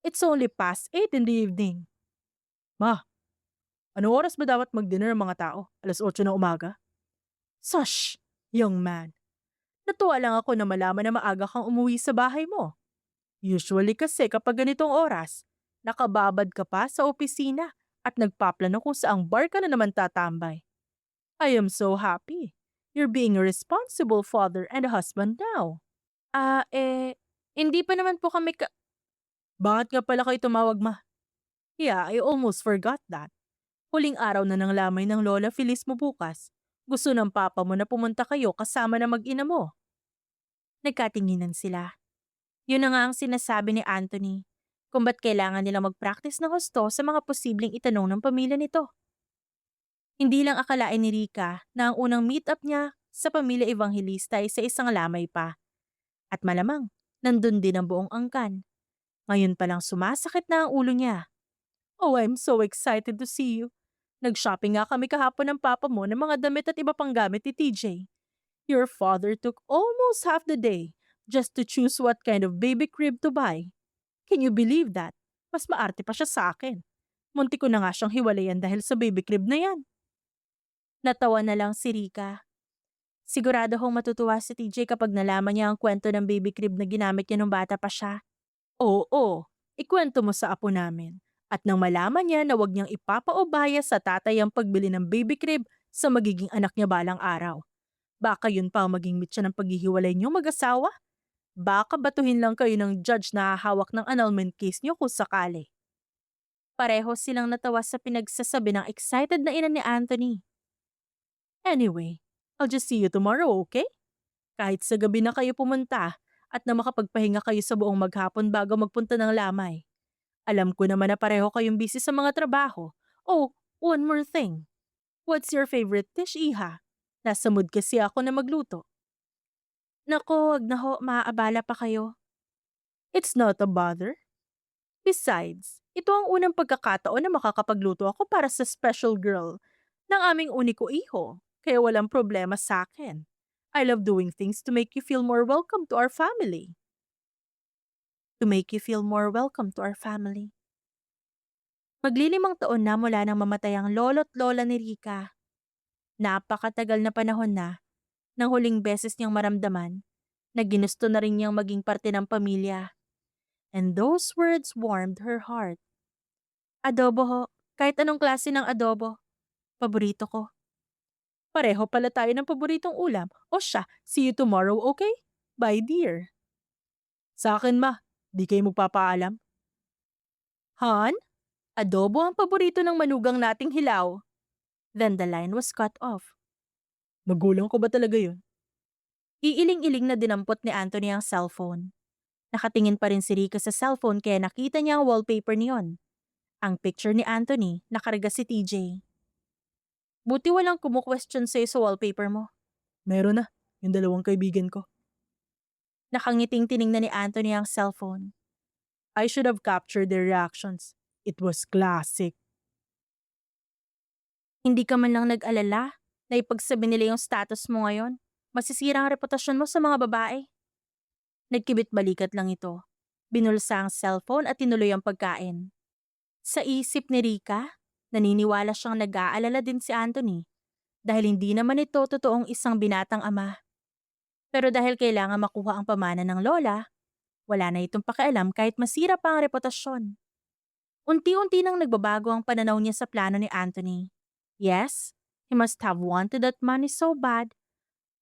It's only past 8 in the evening. Ma, anong oras ba dapat mag-dinner ang mga tao? 8:00 ng umaga? Sush! Young man, natuwa lang ako na malaman na maaga kang umuwi sa bahay mo. Usually kasi kapag ganitong oras, nakababad ka pa sa opisina at nagpaplano kung saang bar ka na naman tatambay. I am so happy. You're being a responsible father and a husband now. Hindi pa naman po kami Bakit nga pala kayo tumawag, ma? Yeah, I almost forgot that. Huling araw na ng lamay ng Lola Feliz mo bukas. Gusto ng papa mo na pumunta kayo kasama na mag-ina mo. nagkatinginan sila. Yun na nga ang sinasabi ni Anthony, kung ba't kailangan nila mag-practice ng husto sa mga posibleng itanong ng pamilya nito. Hindi lang akalain ni Rika na ang unang meet-up niya sa pamilya Evangelista ay sa isang lamay pa. At malamang, nandun din ang buong angkan. Ngayon palang sumasakit na ang ulo niya. Oh, I'm so excited to see you. Nag-shopping nga kami kahapon ng papa mo ng mga damit at iba pang gamit ni TJ. Your father took almost half the day just to choose what kind of baby crib to buy. Can you believe that? Mas maarte pa siya sa akin. Munti ko na nga siyang hiwalayan dahil sa baby crib na yan. Natawa na lang si Rika. Sigurado hong matutuwa si TJ kapag nalaman niya ang kwento ng baby crib na ginamit niya nung bata pa siya. Oo, ikwento mo sa apo namin. At nang malaman niya na wag niyang ipapaubaya sa tatay ang pagbili ng baby crib sa magiging anak niya balang araw. Baka yun pa ang maging mitya ng paghihiwalay niyo mag-asawa? Baka batuhin lang kayo ng judge na hawak ng annulment case niyo kung sakali. Pareho silang natawa sa pinagsasabi ng excited na ina ni Anthony. Anyway, I'll just see you tomorrow, okay? Kahit sa gabi na kayo pumunta at na makapagpahinga kayo sa buong maghapon bago magpunta ng lamay. Alam ko naman na pareho kayong busy sa mga trabaho. Oh, one more thing. What's your favorite dish, Iha? Nasa mood kasi ako na magluto. Naku, wag na ho, maaabala pa kayo. It's not a bother. Besides, ito ang unang pagkakataon na makakapagluto ako para sa special girl ng aming uniko iho, kaya walang problema sa akin. I love doing things to make you feel more welcome to our family. To make you feel more welcome to our family. Maglilimang taon na mula nang mamatay ang lolo't lola ni Rika. Napakatagal na panahon na nang huling beses niyang maramdaman na ginusto na rin niyang maging parte ng pamilya. And those words warmed her heart. Adobo ho, kahit anong klase ng adobo. Paborito ko. Pareho pala tayo ng paboritong ulam. O siya, see you tomorrow, okay? Bye, dear. Sa akin, ma. Di kayo magpapaalam. Han, adobo ang paborito ng manugang nating hilaw. Then the line was cut off. Magulang ko ba talaga yun? Iiling-iling na dinampot ni Anthony ang cellphone. Nakatingin pa rin si Rika sa cellphone kaya nakita niya ang wallpaper niyon. Ang picture ni Anthony nakarga si TJ. Buti walang kumu-question sa'yo sa wallpaper mo. Meron na, yung dalawang kaibigan ko. Nakangiting tiningnan ni Anthony ang cellphone. I should have captured their reactions. It was classic. Hindi ka man lang nag-alala na ipagsabi nila yung status mo ngayon. Masisira ang reputasyon mo sa mga babae. Nagkibit-balikat lang ito. Binulsa ang cellphone at tinuloy ang pagkain. Sa isip ni Rika, naniniwala siyang nag-aalala din si Anthony dahil hindi naman ito totoong isang binatang ama. Pero dahil kailangan makuha ang pamana ng lola, wala na itong pakialam kahit masira pa ang reputasyon. Unti-unti nang nagbabago ang pananaw niya sa plano ni Anthony. Yes, he must have wanted that money so bad,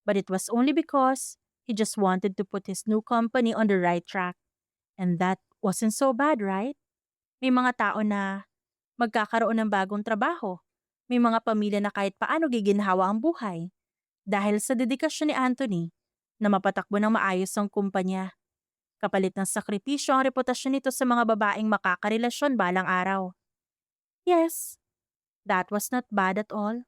but it was only because he just wanted to put his new company on the right track. And that wasn't so bad, right? May mga tao na magkakaroon ng bagong trabaho. May mga pamilya na kahit paano giginhawa ang buhay. Dahil sa dedikasyon ni Anthony na mapatakbo ng maayos ang kumpanya. Kapalit ng sakripisyo ang reputasyon nito sa mga babaeng makakarelasyon balang araw. Yes, that was not bad at all.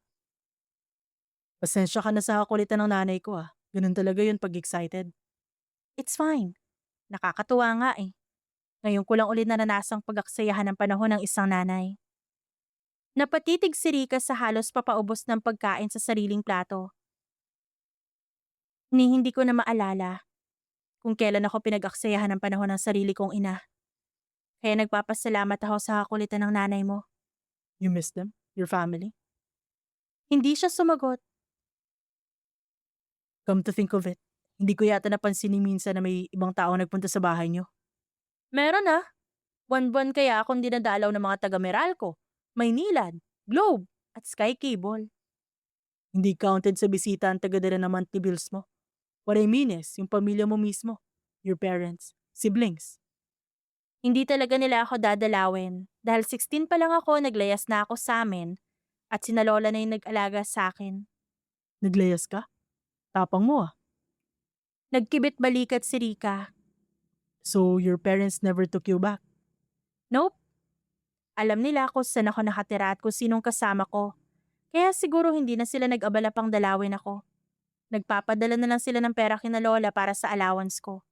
Pasensya ka na sa kakulitan ng nanay ko ah. Ganun talaga yun pag excited. It's fine. Nakakatuwa nga eh. Ngayon ko lang ulit naranasang pag-aksayahan ng panahon ng isang nanay. Napatitig si Rika sa halos papaubos ng pagkain sa sariling plato. Ni hindi ko na maalala kung kailan ako pinag-aksayahan ng panahon ng sarili kong ina. Kaya nagpapasalamat ako sa kakulitan ng nanay mo. You miss them? Your family? Hindi siya sumagot. Come to think of it, hindi ko yata napansin ni minsan na may ibang tao nagpunta sa bahay niyo. Meron ah. Buwan-buwan kaya akong dinadalaw ng mga taga Meralco, Maynilad, Globe, at Sky Cable. Hindi counted sa bisita ang tagadala ng monthly bills mo. What I mean is, yung pamilya mo mismo. Your parents, siblings. Hindi talaga nila ako dadalawin. Dahil 16 pa lang ako, naglayas na ako sa amin at sinalola na yung nag-alaga sa akin. Naglayas ka? Tapang mo ah. Nagkibit balikat si Rika. So your parents never took you back? Nope, alam nila kung saan ako nakatira at kung sinong kasama ko. Kaya siguro hindi na sila nag-abala pang dalawin ako. Nagpapadala na lang sila ng pera kina Lola para sa allowance ko.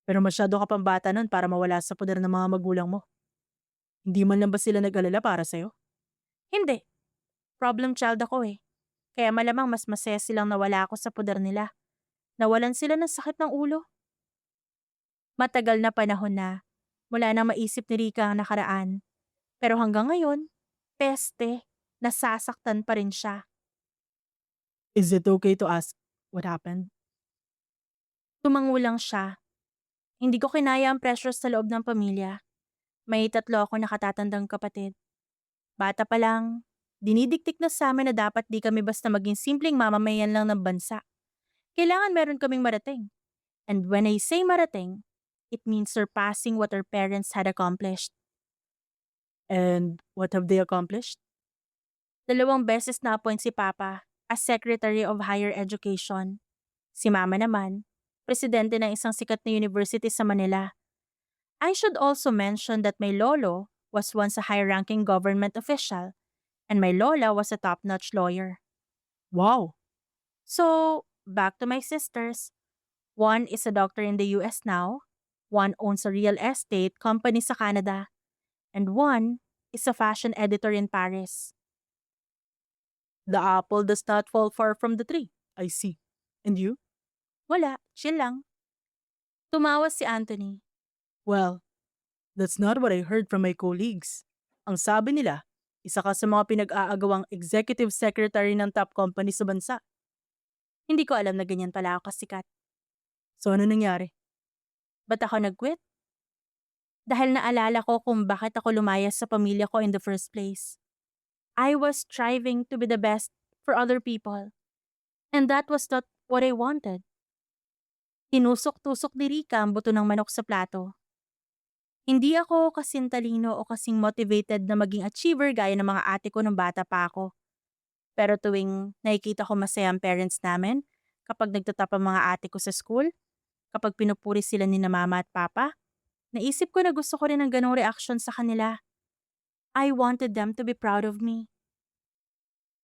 Pero masyado ka pang bata nun para mawala sa poder ng mga magulang mo. Hindi man lang ba sila nag-alala para sa'yo? Hindi, problem child ako eh. Kaya malamang mas masaya silang nawala ako sa poder nila. Nawalan sila ng sakit ng ulo. Matagal na panahon na, mula nang maisip ni Rika ang nakaraan. Pero hanggang ngayon, peste, nasasaktan pa rin siya. Is it okay to ask what happened? Tumangulang siya. Hindi ko kinaya ang pressure sa loob ng pamilya. May 3 ako nakatatandang kapatid. Bata pa lang, dinidiktik na sa amin na dapat di kami basta maging simpleng mamamayan lang ng bansa. Kailangan meron kaming marating. And when I say marating, it means surpassing what our parents had accomplished. And what have they accomplished? 2 beses na-appoint si Papa as Secretary of Higher Education. Si Mama naman, presidente ng isang sikat na university sa Manila. I should also mention that my lolo was once a high-ranking government official and my lola was a top-notch lawyer. Wow! So, back to my sisters. One is a doctor in the US now, one owns a real estate company sa Canada, and one is a fashion editor in Paris. The apple does not fall far from the tree. I see. And you? Wala, chill lang. Tumawa si Anthony. Well, that's not what I heard from my colleagues. Ang sabi nila, isa ka sa mga pinag-aagawang executive secretary ng top company sa bansa. Hindi ko alam na ganyan pala ako kasikat. So ano nangyari? Ba't ako nag-quit? Dahil naalala ko kung bakit ako lumayas sa pamilya ko in the first place. I was striving to be the best for other people. And that was not what I wanted. Tinusok-tusok ni Rika ang buto ng manok sa plato. Hindi ako kasing talino o kasing motivated na maging achiever gaya ng mga ate ko nung bata pa ako. Pero tuwing nakikita ko masaya ang parents namin, kapag nagtatap ang mga ate ko sa school, kapag pinupuri sila ni na mama at papa, naisip ko na gusto ko rin ng ganong reaksyon sa kanila. I wanted them to be proud of me.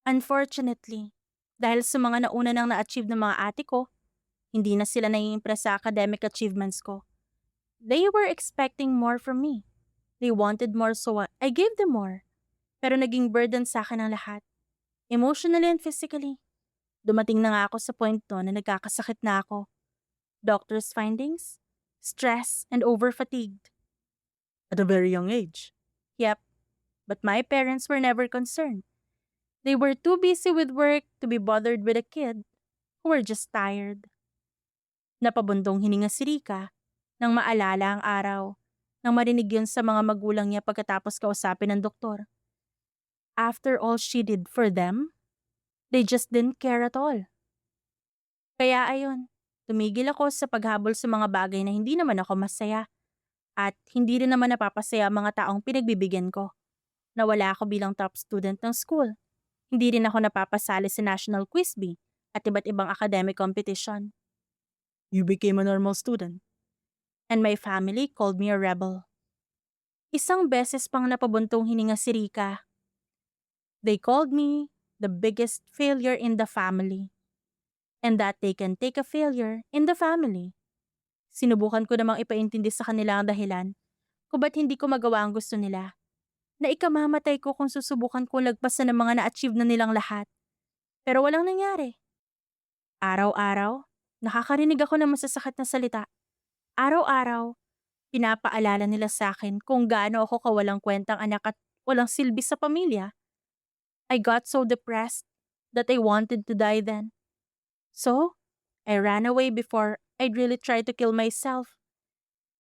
Unfortunately, dahil sa mga nauna nang na-achieve ng mga ate ko, hindi na sila nai-impress sa academic achievements ko. They were expecting more from me. They wanted more so I gave them more. Pero naging burden sa akin ang lahat. Emotionally and physically. Dumating na nga ako sa point to na nagkakasakit na ako. Doctor's findings? Stress and over-fatigued. At a very young age. Yep, but my parents were never concerned. They were too busy with work to be bothered with a kid who were just tired. Napabundong hininga si Rika nang maalala ang araw nang marinig yun sa mga magulang niya pagkatapos kausapin ng doktor. After all she did for them, they just didn't care at all. Kaya ayun, tumigil ako sa paghabol sa mga bagay na hindi naman ako masaya at hindi rin naman napapasaya ang mga taong pinagbibigyan ko. Nawala ako bilang top student ng school. Hindi rin ako napapasali sa national quiz bee at iba't ibang academic competition. You became a normal student. And my family called me a rebel. Isang beses pang napabuntong hininga si Rika. They called me the biggest failure in the family. And that they can take a failure in the family. Sinubukan ko namang ipaintindi sa kanila ang dahilan kung ba't hindi ko magawa ang gusto nila. Na ikamamatay ko kung susubukan ko lagpasan ng mga na-achieve na nilang lahat. Pero walang nangyari. Araw-araw, nakakarinig ako ng masasakit na salita. Araw-araw, pinapaalala nila sa akin kung gaano ako kawalang kwentang anak at walang silbi sa pamilya. I got so depressed that I wanted to die then. So, I ran away before I'd really try to kill myself.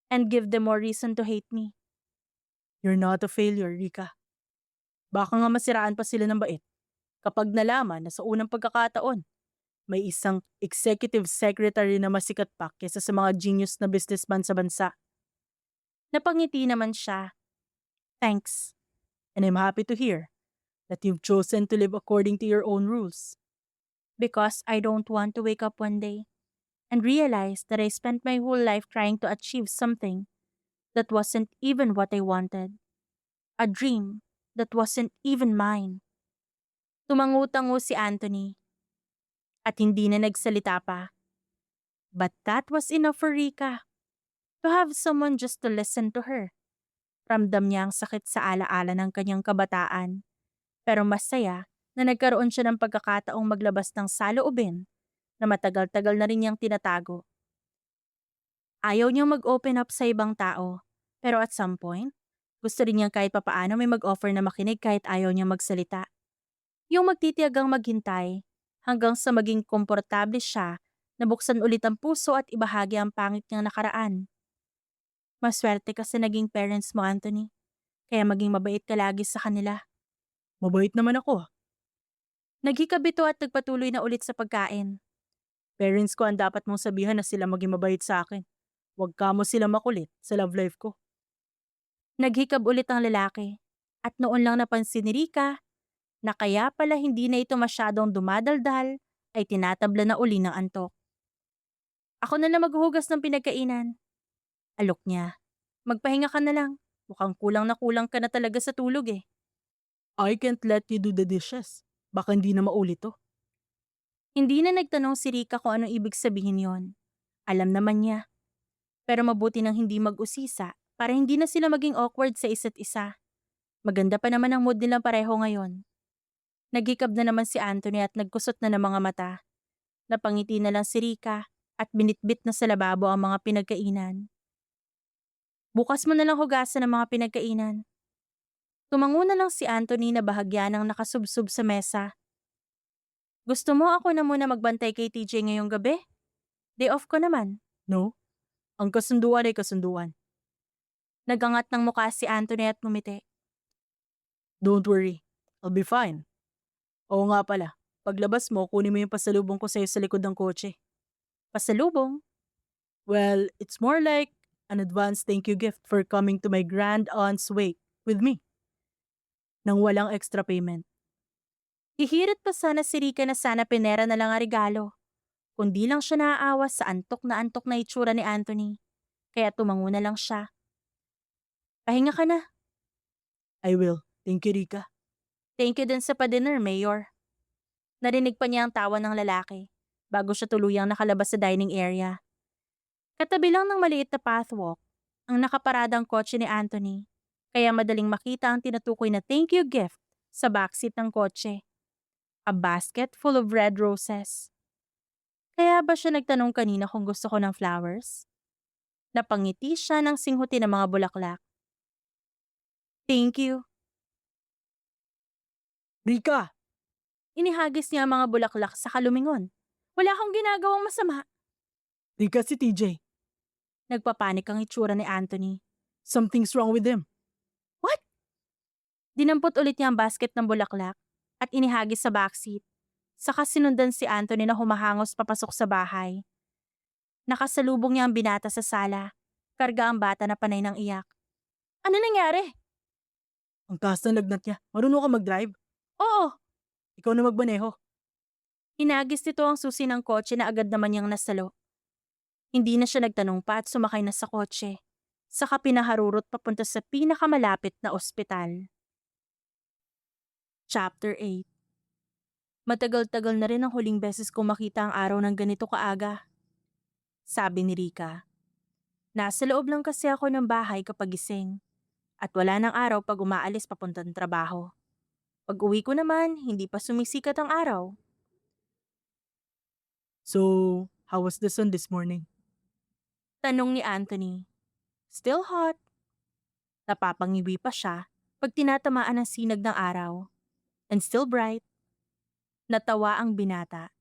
and give them more reason to hate me. You're not a failure, Rika. Baka nga masiraan pa sila ng bait kapag nalaman na sa unang pagkakataon, may isang executive secretary na masikat pa kesa sa mga genius na businessman sa bansa. Napangiti naman siya. Thanks. And I'm happy to hear that you've chosen to live according to your own rules. Because I don't want to wake up one day and realize that I spent my whole life trying to achieve something that wasn't even what I wanted. A dream that wasn't even mine. Tumangutango si Anthony at hindi na nagsalita pa. But that was enough for Rika. To have someone just to listen to her. Ramdam niya ang sakit sa alaala ng kanyang kabataan. Pero masaya na nagkaroon siya ng pagkakataong maglabas ng saloobin na matagal-tagal na rin niyang tinatago. Ayaw niyang mag-open up sa ibang tao, pero at some point, gusto rin niyang kahit papaano may mag-offer na makinig kahit ayaw niyang magsalita. Yung magtitiyagang maghintay hanggang sa maging komportable siya na buksan ulit ang puso at ibahagi ang pangit niyang nakaraan. Maswerte kasi naging parents mo, Anthony. Kaya maging mabait ka lagi sa kanila. Mabait naman ako. Naghikab ito at nagpatuloy na ulit sa pagkain. Parents ko ang dapat mong sabihan na sila maging mabait sa akin. Huwag ka mo sila makulit sa love life ko. Naghikab ulit ang lalaki. At noon lang napansin ni Rika na kaya pala hindi na ito masyadong dumadaldal ay tinatabla na uli ng antok. Ako na lang maghuhugas ng pinagkainan. Alok niya. Magpahinga ka na lang. Mukhang kulang na kulang ka na talaga sa tulog eh. I can't let you do the dishes. Baka hindi na maulit to. Hindi na nagtanong si Rika kung anong ibig sabihin yon. Alam naman niya. Pero mabuti nang hindi mag-usisa para hindi na sila maging awkward sa isa't isa. Maganda pa naman ang mood nilang pareho ngayon. Naghikab na naman si Anthony at nagkusot na ng mga mata. Napangiti na lang si Rika at binitbit na sa lababo ang mga pinagkainan. Bukas mo na lang hugasan ang mga pinagkainan. Tumango na lang si Anthony na bahagya ng nakasubsob sa mesa. Gusto mo ako na muna magbantay kay TJ ngayong gabi? Day off ko naman. No? Ang kasunduan ay kasunduan. Nagangat ng mukha si Anthony at ngumiti. Don't worry. I'll be fine. Oo nga pala. Paglabas mo, kunin mo yung pasalubong ko sa'yo sa likod ng kotse. Pasalubong. Well, it's more like an advance thank you gift for coming to my grand aunt's wake with me. Nang walang extra payment. Hihirit pa sana si Rika na sana pinera na lang ang regalo. Kundi lang siya naaawa sa antok na itsura ni Anthony. Kaya tumango na lang siya. Pahinga ka na. I will. Thank you, Rika. Thank you din sa pa-dinner, Mayor. Narinig pa niya ang tawa ng lalaki bago siya tuluyang nakalabas sa dining area. Katabi lang ng maliit na pathwalk ang nakaparadang kotse ni Anthony, kaya madaling makita ang tinutukoy na thank you gift sa backseat ng kotse. A basket full of red roses. Kaya ba siya nagtanong kanina kung gusto ko ng flowers? Napangiti siya ng singhuti ng mga bulaklak. Thank you. Rika! Inihagis niya ang mga bulaklak sa kalumingon. Wala akong ginagawang masama. Rika, si TJ. Nagpapanik ang itsura ni Anthony. Something's wrong with him. What? Dinampot ulit niya ang basket ng bulaklak at inihagis sa backseat. Saka sinundan si Anthony na humahangos papasok sa bahay. Nakasalubong niya ang binata sa sala. Karga ang bata na panay ng iyak. Ano nangyari? Ang taas ng lagnat niya. Marunong ka mag-drive? Oo. Ikaw na magmaneho. Hinagis nito ang susi ng kotse na agad naman niyang nasalo. Hindi na siya nagtanong pa at sumakay na sa kotse. Saka pinaharurot papunta sa pinakamalapit na ospital. Chapter 8. Matagal-tagal na rin ang huling beses kong makita ang araw ng ganito kaaga. Sabi ni Rika. Nasa loob lang kasi ako ng bahay kapag gising. At wala ng araw pag umaalis papuntang trabaho. Pag uwi ko naman, hindi pa sumisikat ang araw. So, how was the sun this morning? Tanong ni Anthony. Still hot. Napapangiwi pa siya pag tinatamaan ng sinag ng araw. And still bright. Natawa ang binata.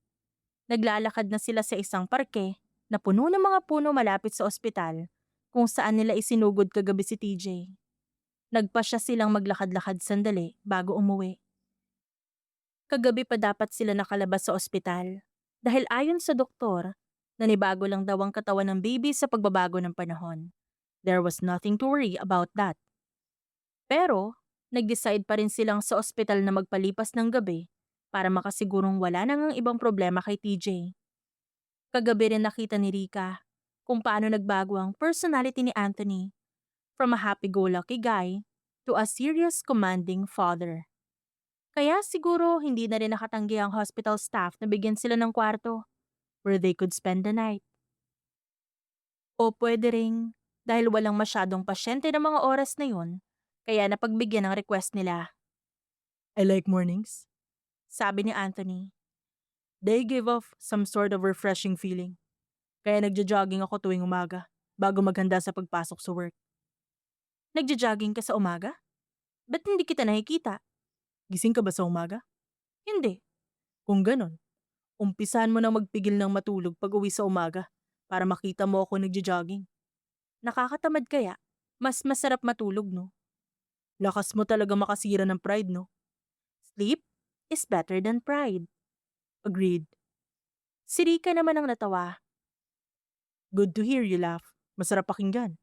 Naglalakad na sila sa isang parke na puno ng mga puno malapit sa ospital kung saan nila isinugod kagabi si TJ. Nagpasya silang maglakad-lakad sandali bago umuwi. Kagabi pa dapat sila nakalabas sa ospital dahil ayon sa doktor, nanibago lang daw ang katawan ng baby sa pagbabago ng panahon. There was nothing to worry about that. Pero, nag-decide pa rin silang sa ospital na magpalipas ng gabi para makasigurong wala nang ang ibang problema kay TJ. Kagabi rin nakita ni Rika kung paano nagbago ang personality ni Anthony from a happy-go-lucky guy to a serious commanding father. Kaya siguro hindi na rin nakatanggi ang hospital staff na bigyan sila ng kwarto where they could spend the night. O pwede ring dahil walang masyadong pasyente ng mga oras na yun, kaya napagbigyan ng request nila, I like mornings. sabi ni Anthony. They give off some sort of refreshing feeling. Kaya nagja-jogging ako tuwing umaga bago maghanda sa pagpasok sa work. Nagja-jogging ka sa umaga? Ba't hindi kita nakikita? Gising ka ba sa umaga? Hindi. Kung ganon, umpisahan mo nang magpigil ng matulog pag uwi sa umaga para makita mo ako nagja-jogging. Nakakatamad kaya? Mas masarap matulog, no? Lakas mo talaga makasira ng pride, no? Sleep is better than pride. Agreed. Si Rika naman ang natawa, Good to hear you laugh. Masarap pakinggan.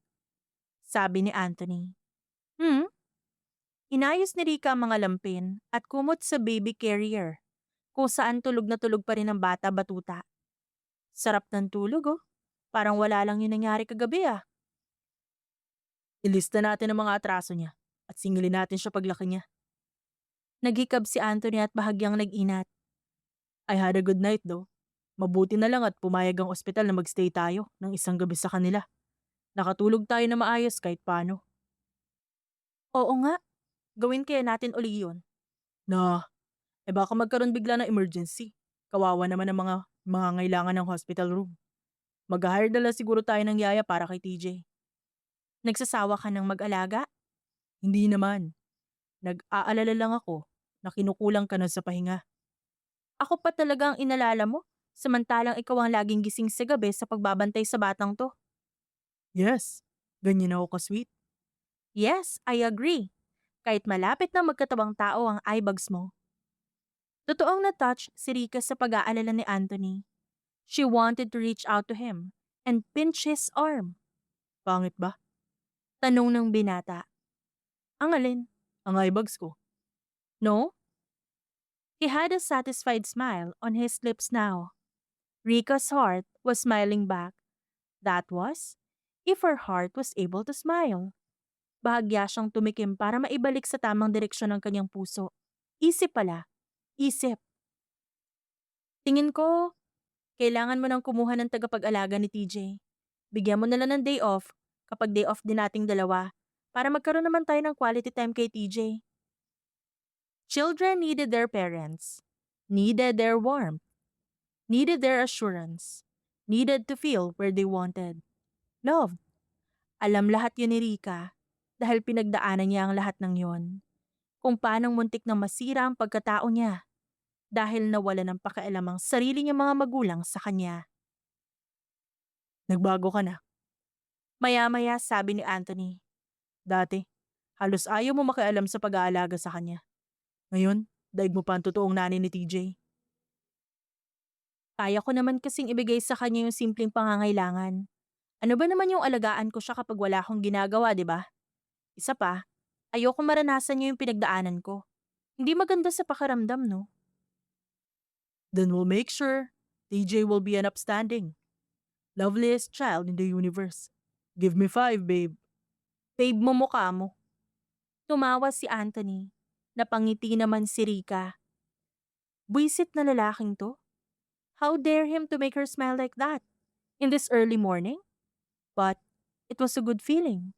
sabi ni Anthony. Inayos ni Rika ang mga lampin at kumot sa baby carrier, kung saan tulog na tulog pa rin ang bata batuta. Sarap ng tulog, oh. Parang wala lang yung nangyari kagabi, ah. Ilista natin ang mga atraso niya at singilin natin siya paglaki niya. Naghikab si Anthony at bahagyang nag-inat. I had a good night though. Mabuti na lang at pumayag ang ospital na magstay tayo ng isang gabi sa kanila. Nakatulog tayo na maayos kahit paano. Oo nga, gawin kaya natin uli yun. Baka magkaroon bigla ng emergency. Kawawa naman ang mga ngailangan ng hospital room. Mag-hire na lang siguro tayo ng yaya para kay TJ. Nagsasawa ka ng mag-alaga? Hindi naman. Nag-aalala lang ako na kinukulang ka na sa pahinga. Ako pa talaga ang inalala mo, samantalang ikaw ang laging gising sa gabi sa pagbabantay sa batang to. Yes, ganyan ako ka-sweet. Yes, I agree. Kahit malapit na magkatabang tao ang eyebags mo. Totoong na-touch si Rika sa pag-aalala ni Anthony. She wanted to reach out to him and pinch his arm. Pangit ba? Tanong ng binata. Ang alin? Ang eyebags ko. No? He had a satisfied smile on his lips now. Rika's heart was smiling back. That was, if her heart was able to smile. Bahagya siyang tumikim para maibalik sa tamang direksyon ng kanyang puso. Isip pala. Isip. Tingin ko, kailangan mo nang kumuha ng tagapag-alaga ni TJ. Bigyan mo na lang ng day off kapag day off din nating dalawa para magkaroon naman tayo ng quality time kay TJ. Children needed their parents, needed their warmth, needed their assurance, needed to feel where they wanted. Loved. Alam lahat yun ni Rika dahil pinagdaanan niya ang lahat ng yon. Kung paanong muntik na masira ang pagkatao niya dahil nawala ng pakialam ang sarili niyang mga magulang sa kanya. Nagbago ka na. Maya-maya sabi ni Anthony. Dati, halos ayaw mo makialam sa pag-aalaga sa kanya. Ngayon, daig mo pa ang totoong nanay ni TJ. Kaya ko naman kasing ibigay sa kanya yung simpleng pangangailangan. Ano ba naman yung alagaan ko siya kapag wala akong ginagawa, di ba? Isa pa, ayoko maranasan niyo yung pinagdaanan ko. Hindi maganda sa pakiramdam, no? Then we'll make sure TJ will be an upstanding, loveliest child in the universe. Give me 5, babe. Babe mo mukha mo. Tumawa si Anthony. Napangiti naman si Rika. Buisit na lalaking to. How dare him to make her smile like that? In this early morning? But it was a good feeling.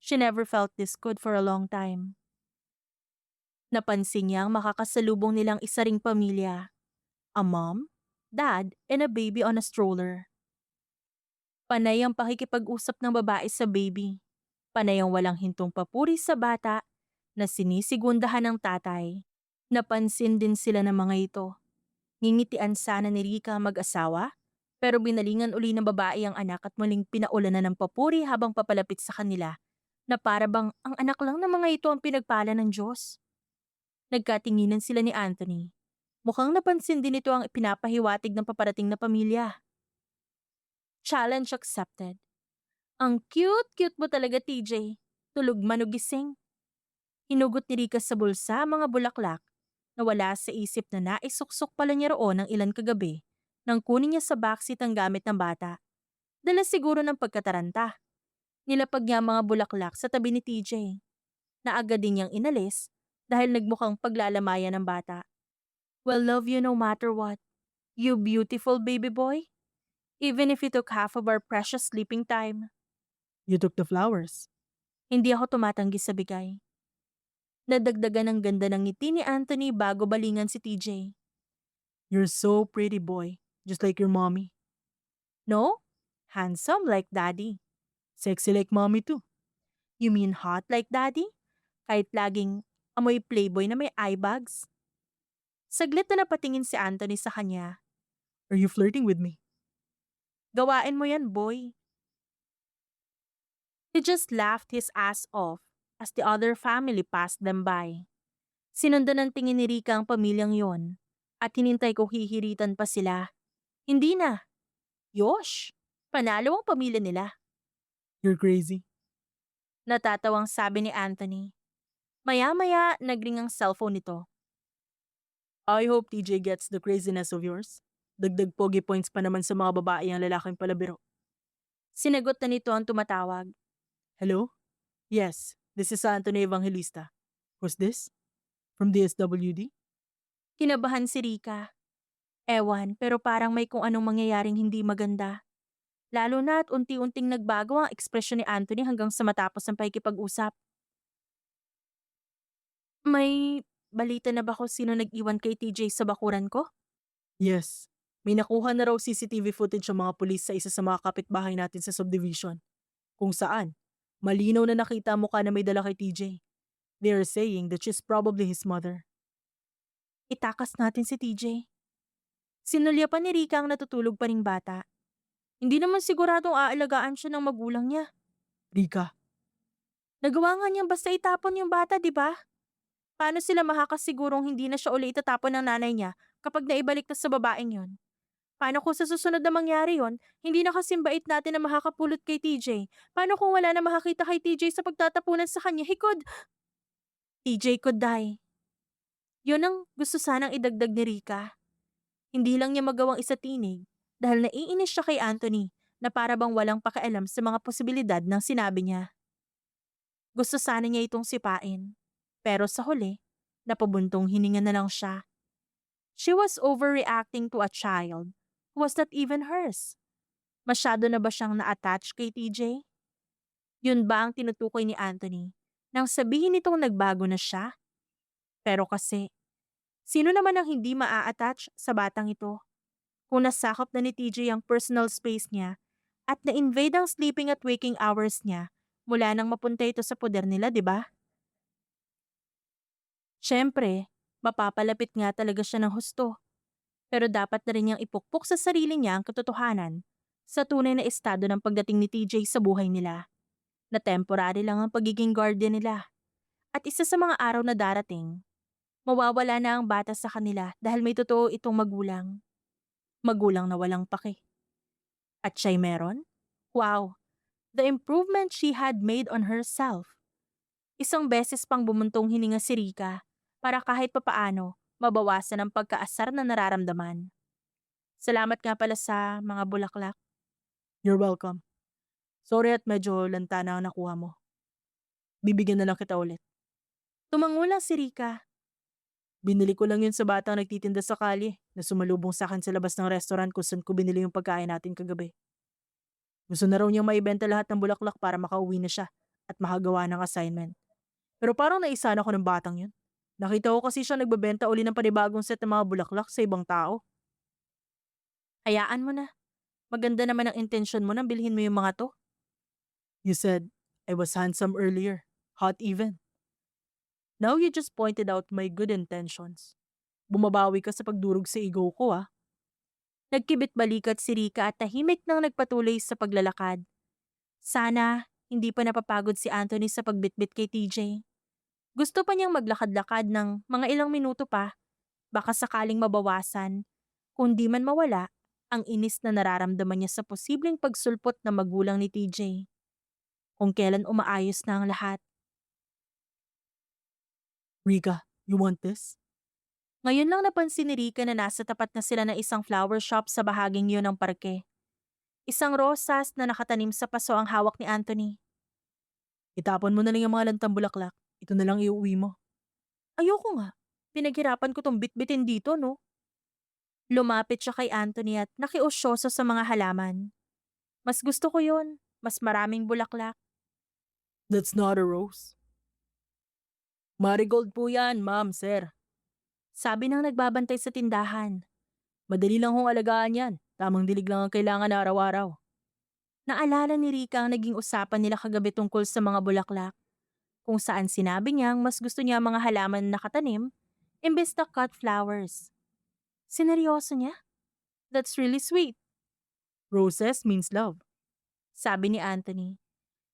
She never felt this good for a long time. Napansin niyang makakasalubong nilang isa ring pamilya. A mom, dad, and a baby on a stroller. Panay ang pakikipag-usap ng babae sa baby. Panay ang walang hintong papuri sa bata na sinisigundahan ng tatay. Napansin din sila ng mga ito. Ngingitian sana ni Rika ang mag-asawa, Pero binalingan uli ng babae ang anak at muling pinaulanan ng papuri habang papalapit sa kanila na para bang ang anak lang ng mga ito ang pinagpala ng Diyos. Nagkatinginan sila ni Anthony. Mukhang napansin din ito ang pinapahiwatig ng paparating na pamilya. Challenge accepted. Ang cute-cute mo talaga, TJ. Tulog man o gising. Hinugot ni Rika sa bulsa ang mga bulaklak na wala sa isip na naisuksok pala niya roon ng ilan kagabi nang kunin niya sa backseat ang gamit ng bata. Dala siguro ng pagkataranta. Nilapag niya ang mga bulaklak sa tabi ni TJ na agad din niyang inalis dahil nagmukhang paglalamayan ng bata. Well, love you no matter what. You beautiful baby boy. Even if it took half of our precious sleeping time. You took the flowers. Hindi ako tumatanggi sa bigay. Nadagdagan ng ganda ng ngiti ni Anthony bago balingan si TJ. You're so pretty, boy. Just like your mommy. No? Handsome like daddy. Sexy like mommy too. You mean hot like daddy? Kahit laging amoy playboy na may eye bags? Saglit na napatingin si Anthony sa kanya. Are you flirting with me? Gawain mo yan, boy. He just laughed his ass off as the other family passed them by. Sinundan ng tingin ni Rika ang pamilyang yon at hinintay ko hihiritan pa sila. Hindi na. Yosh, panalo ang pamilya nila. You're crazy. Natatawang sabi ni Anthony. Maya-maya nagring ang cellphone nito. I hope TJ gets the craziness of yours. Dagdag pogi points pa naman sa mga babae ang lalaking palabiro. Sinagot na nito ang tumatawag. Hello? Yes, this is Anthony Evangelista. Who's this? From DSWD? Kinabahan si Rika. Ewan, pero parang may kung anong mangyayaring hindi maganda. Lalo na at unti-unting nagbago ang ekspresyon ni Anthony hanggang sa matapos ang pakikipag-usap. May balita na ba kung sino nag-iwan kay TJ sa bakuran ko? Yes. May nakuha na raw CCTV footage ang mga pulis sa isa sa mga kapitbahay natin sa subdivision. Kung saan, malinaw na nakita mo ka na may dala kay TJ. They are saying that she's probably his mother. Itakas natin si TJ. Sinulya pa ni Rika ang natutulog pa ring bata. Hindi naman siguradong aalagaan siya ng magulang niya. Rika, Nagawa nga niyang basta itapon yung bata, di ba? Paano sila makakasigurong hindi na siya uli itatapon ng nanay niya kapag naibalik na sa babaeng yon? Paano kung sa susunod na mangyari yon, hindi na kasimbait natin na makakapulot kay TJ? Paano kung wala na makakita kay TJ sa pagtatapunan sa kanya? TJ could die. Yun ang gusto sanang idagdag ni Rika. Hindi lang niya magawang isatinig dahil naiinis siya kay Anthony na para bang walang pakialam sa mga posibilidad ng sinabi niya. Gusto sana niya itong sipain. Pero sa huli, napabuntong hininga na lang siya. She was overreacting to a child who was not even hers. Masyado na ba siyang na-attach kay TJ? Yun ba ang tinutukoy ni Anthony nang sabihin nitong nagbago na siya? Pero kasi, sino naman ang hindi maa-attach sa batang ito? Kung nasakop na ni TJ ang personal space niya at na-invade ang sleeping at waking hours niya mula nang mapunta ito sa poder nila, di ba? Siyempre, mapapalapit nga talaga siya ng husto. Pero dapat na rin niyang ipukpok sa sarili niya ang katotohanan sa tunay na estado ng pagdating ni TJ sa buhay nila. Na temporary lang ang pagiging guardian nila. At isa sa mga araw na darating, mawawala na ang bata sa kanila dahil may totoo itong magulang. Magulang na walang pake. At siya'y meron? Wow, the improvement she had made on herself. Isang beses pang bumuntong hininga si Rika para kahit papaano mabawasan ang pagkaasar na nararamdaman. Salamat nga pala sa mga bulaklak. you're welcome. Sorry at medyo lanta na ang nakuha mo. Bibigyan na lang kita ulit. Tumangulang si Rika. Binili ko lang yun sa batang nagtitinda sa kalye na sumalubong sa akin sa labas ng restaurant kung saan ko binili yung pagkain natin kagabi. Gusto na raw niyang maibenta lahat ng bulaklak para makauwi na siya at makagawa ng assignment. Pero parang naisana ko ng batang yun. Nakita ko kasi siya nagbebenta uli ng panibagong set ng mga bulaklak sa ibang tao. Hayaan mo na. Maganda naman ang intensyon mo nang bilhin mo yung mga to. You said, I was handsome earlier. Hot even. Now you just pointed out my good intentions. Bumabawi ka sa pagdurog sa ego ko, ah. Nagkibit-balikat si Rika at tahimik nang nagpatuloy sa paglalakad. Sana, hindi pa napapagod si Anthony sa pagbitbit kay TJ. Gusto pa niyang maglakad-lakad ng mga ilang minuto pa, baka sakaling mabawasan, kung di man mawala, ang inis na nararamdaman niya sa posibleng pagsulpot na magulang ni TJ. Kung kailan umaayos na ang lahat. Rika, you want this? Ngayon lang napansin ni Rika na nasa tapat na sila ng isang flower shop sa bahaging yun ng parke. Isang rosas na nakatanim sa paso ang hawak ni Anthony. Itapon mo na lang yung mga lantang bulaklak. Ito na lang iuwi mo. Ayoko nga. Pinaghirapan ko tong bitbitin dito, no? Lumapit siya kay Anthony at nakiusyoso sa mga halaman. Mas gusto ko yon, mas maraming bulaklak. That's not a rose. Marigold po yan, ma'am, sir. Sabi ng nagbabantay sa tindahan. Madali lang hong alagaan yan. Tamang dilig lang ang kailangan araw-araw. Naalala ni Rika ang naging usapan nila kagabi tungkol sa mga bulaklak, kung saan sinabi niyang mas gusto niya ang mga halaman na nakatanim imbes na cut flowers. Sineryoso niya? That's really sweet, Roses means love. sabi ni Anthony.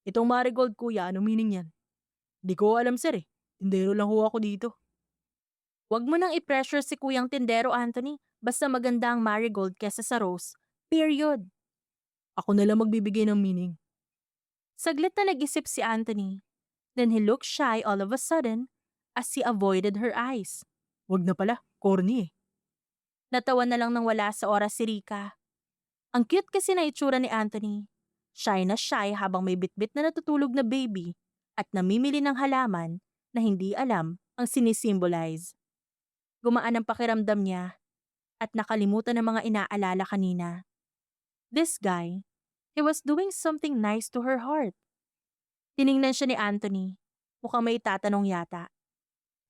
Itong marigold kuya, anong meaning yan? Di ko alam sir eh. Tindero lang ho ako dito. Huwag mo nang i-pressure si Kuyang Tindero, Anthony. Basta maganda ang marigold kesa sa rose. Period. Ako na lang magbibigay ng meaning. Saglit na nag-isip si Anthony. Then he looked shy all of a sudden as he avoided her eyes. Wag na pala, corny eh. Natawa na lang nang wala sa oras si Rika. Ang cute kasi na itsura ni Anthony. Shy na shy habang may bitbit na natutulog na baby at namimili ng halaman na hindi alam ang sinisimbolize. Gumaan ang pakiramdam niya at nakalimutan ang mga inaalala kanina. This guy, he was doing something nice to her heart. Tiningnan siya ni Anthony. Mukhang may tatanong yata.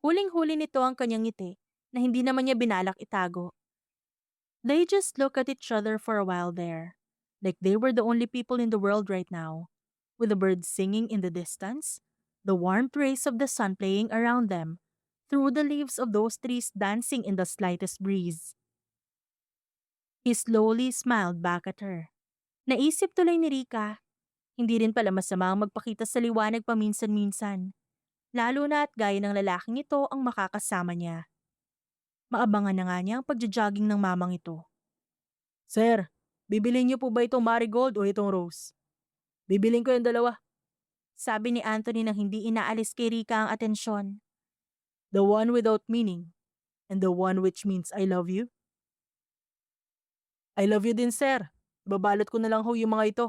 Huling-huli nito ang kanyang ngiti na hindi naman niya binalak itago. They just look at each other for a while there, like they were the only people in the world right now, with the birds singing in the distance, the warm rays of the sun playing around them, through the leaves of those trees dancing in the slightest breeze. He slowly smiled back at her. Naisip tuloy ni Rika, hindi rin pala masama ang magpakita sa liwanag paminsan-minsan, lalo na at gaya ng lalaking ito ang makakasama niya. Maabangan na nga niya ang pagja-jogging ng mamang ito. Sir, bibilin niyo po ba itong marigold o itong rose? Bibilin ko yung dalawa. Sabi ni Anthony nang hindi inaalis kay Rika ang atensyon. The one without meaning and the one which means I love you. I love you din sir. Babalot ko na lang ho yung mga ito.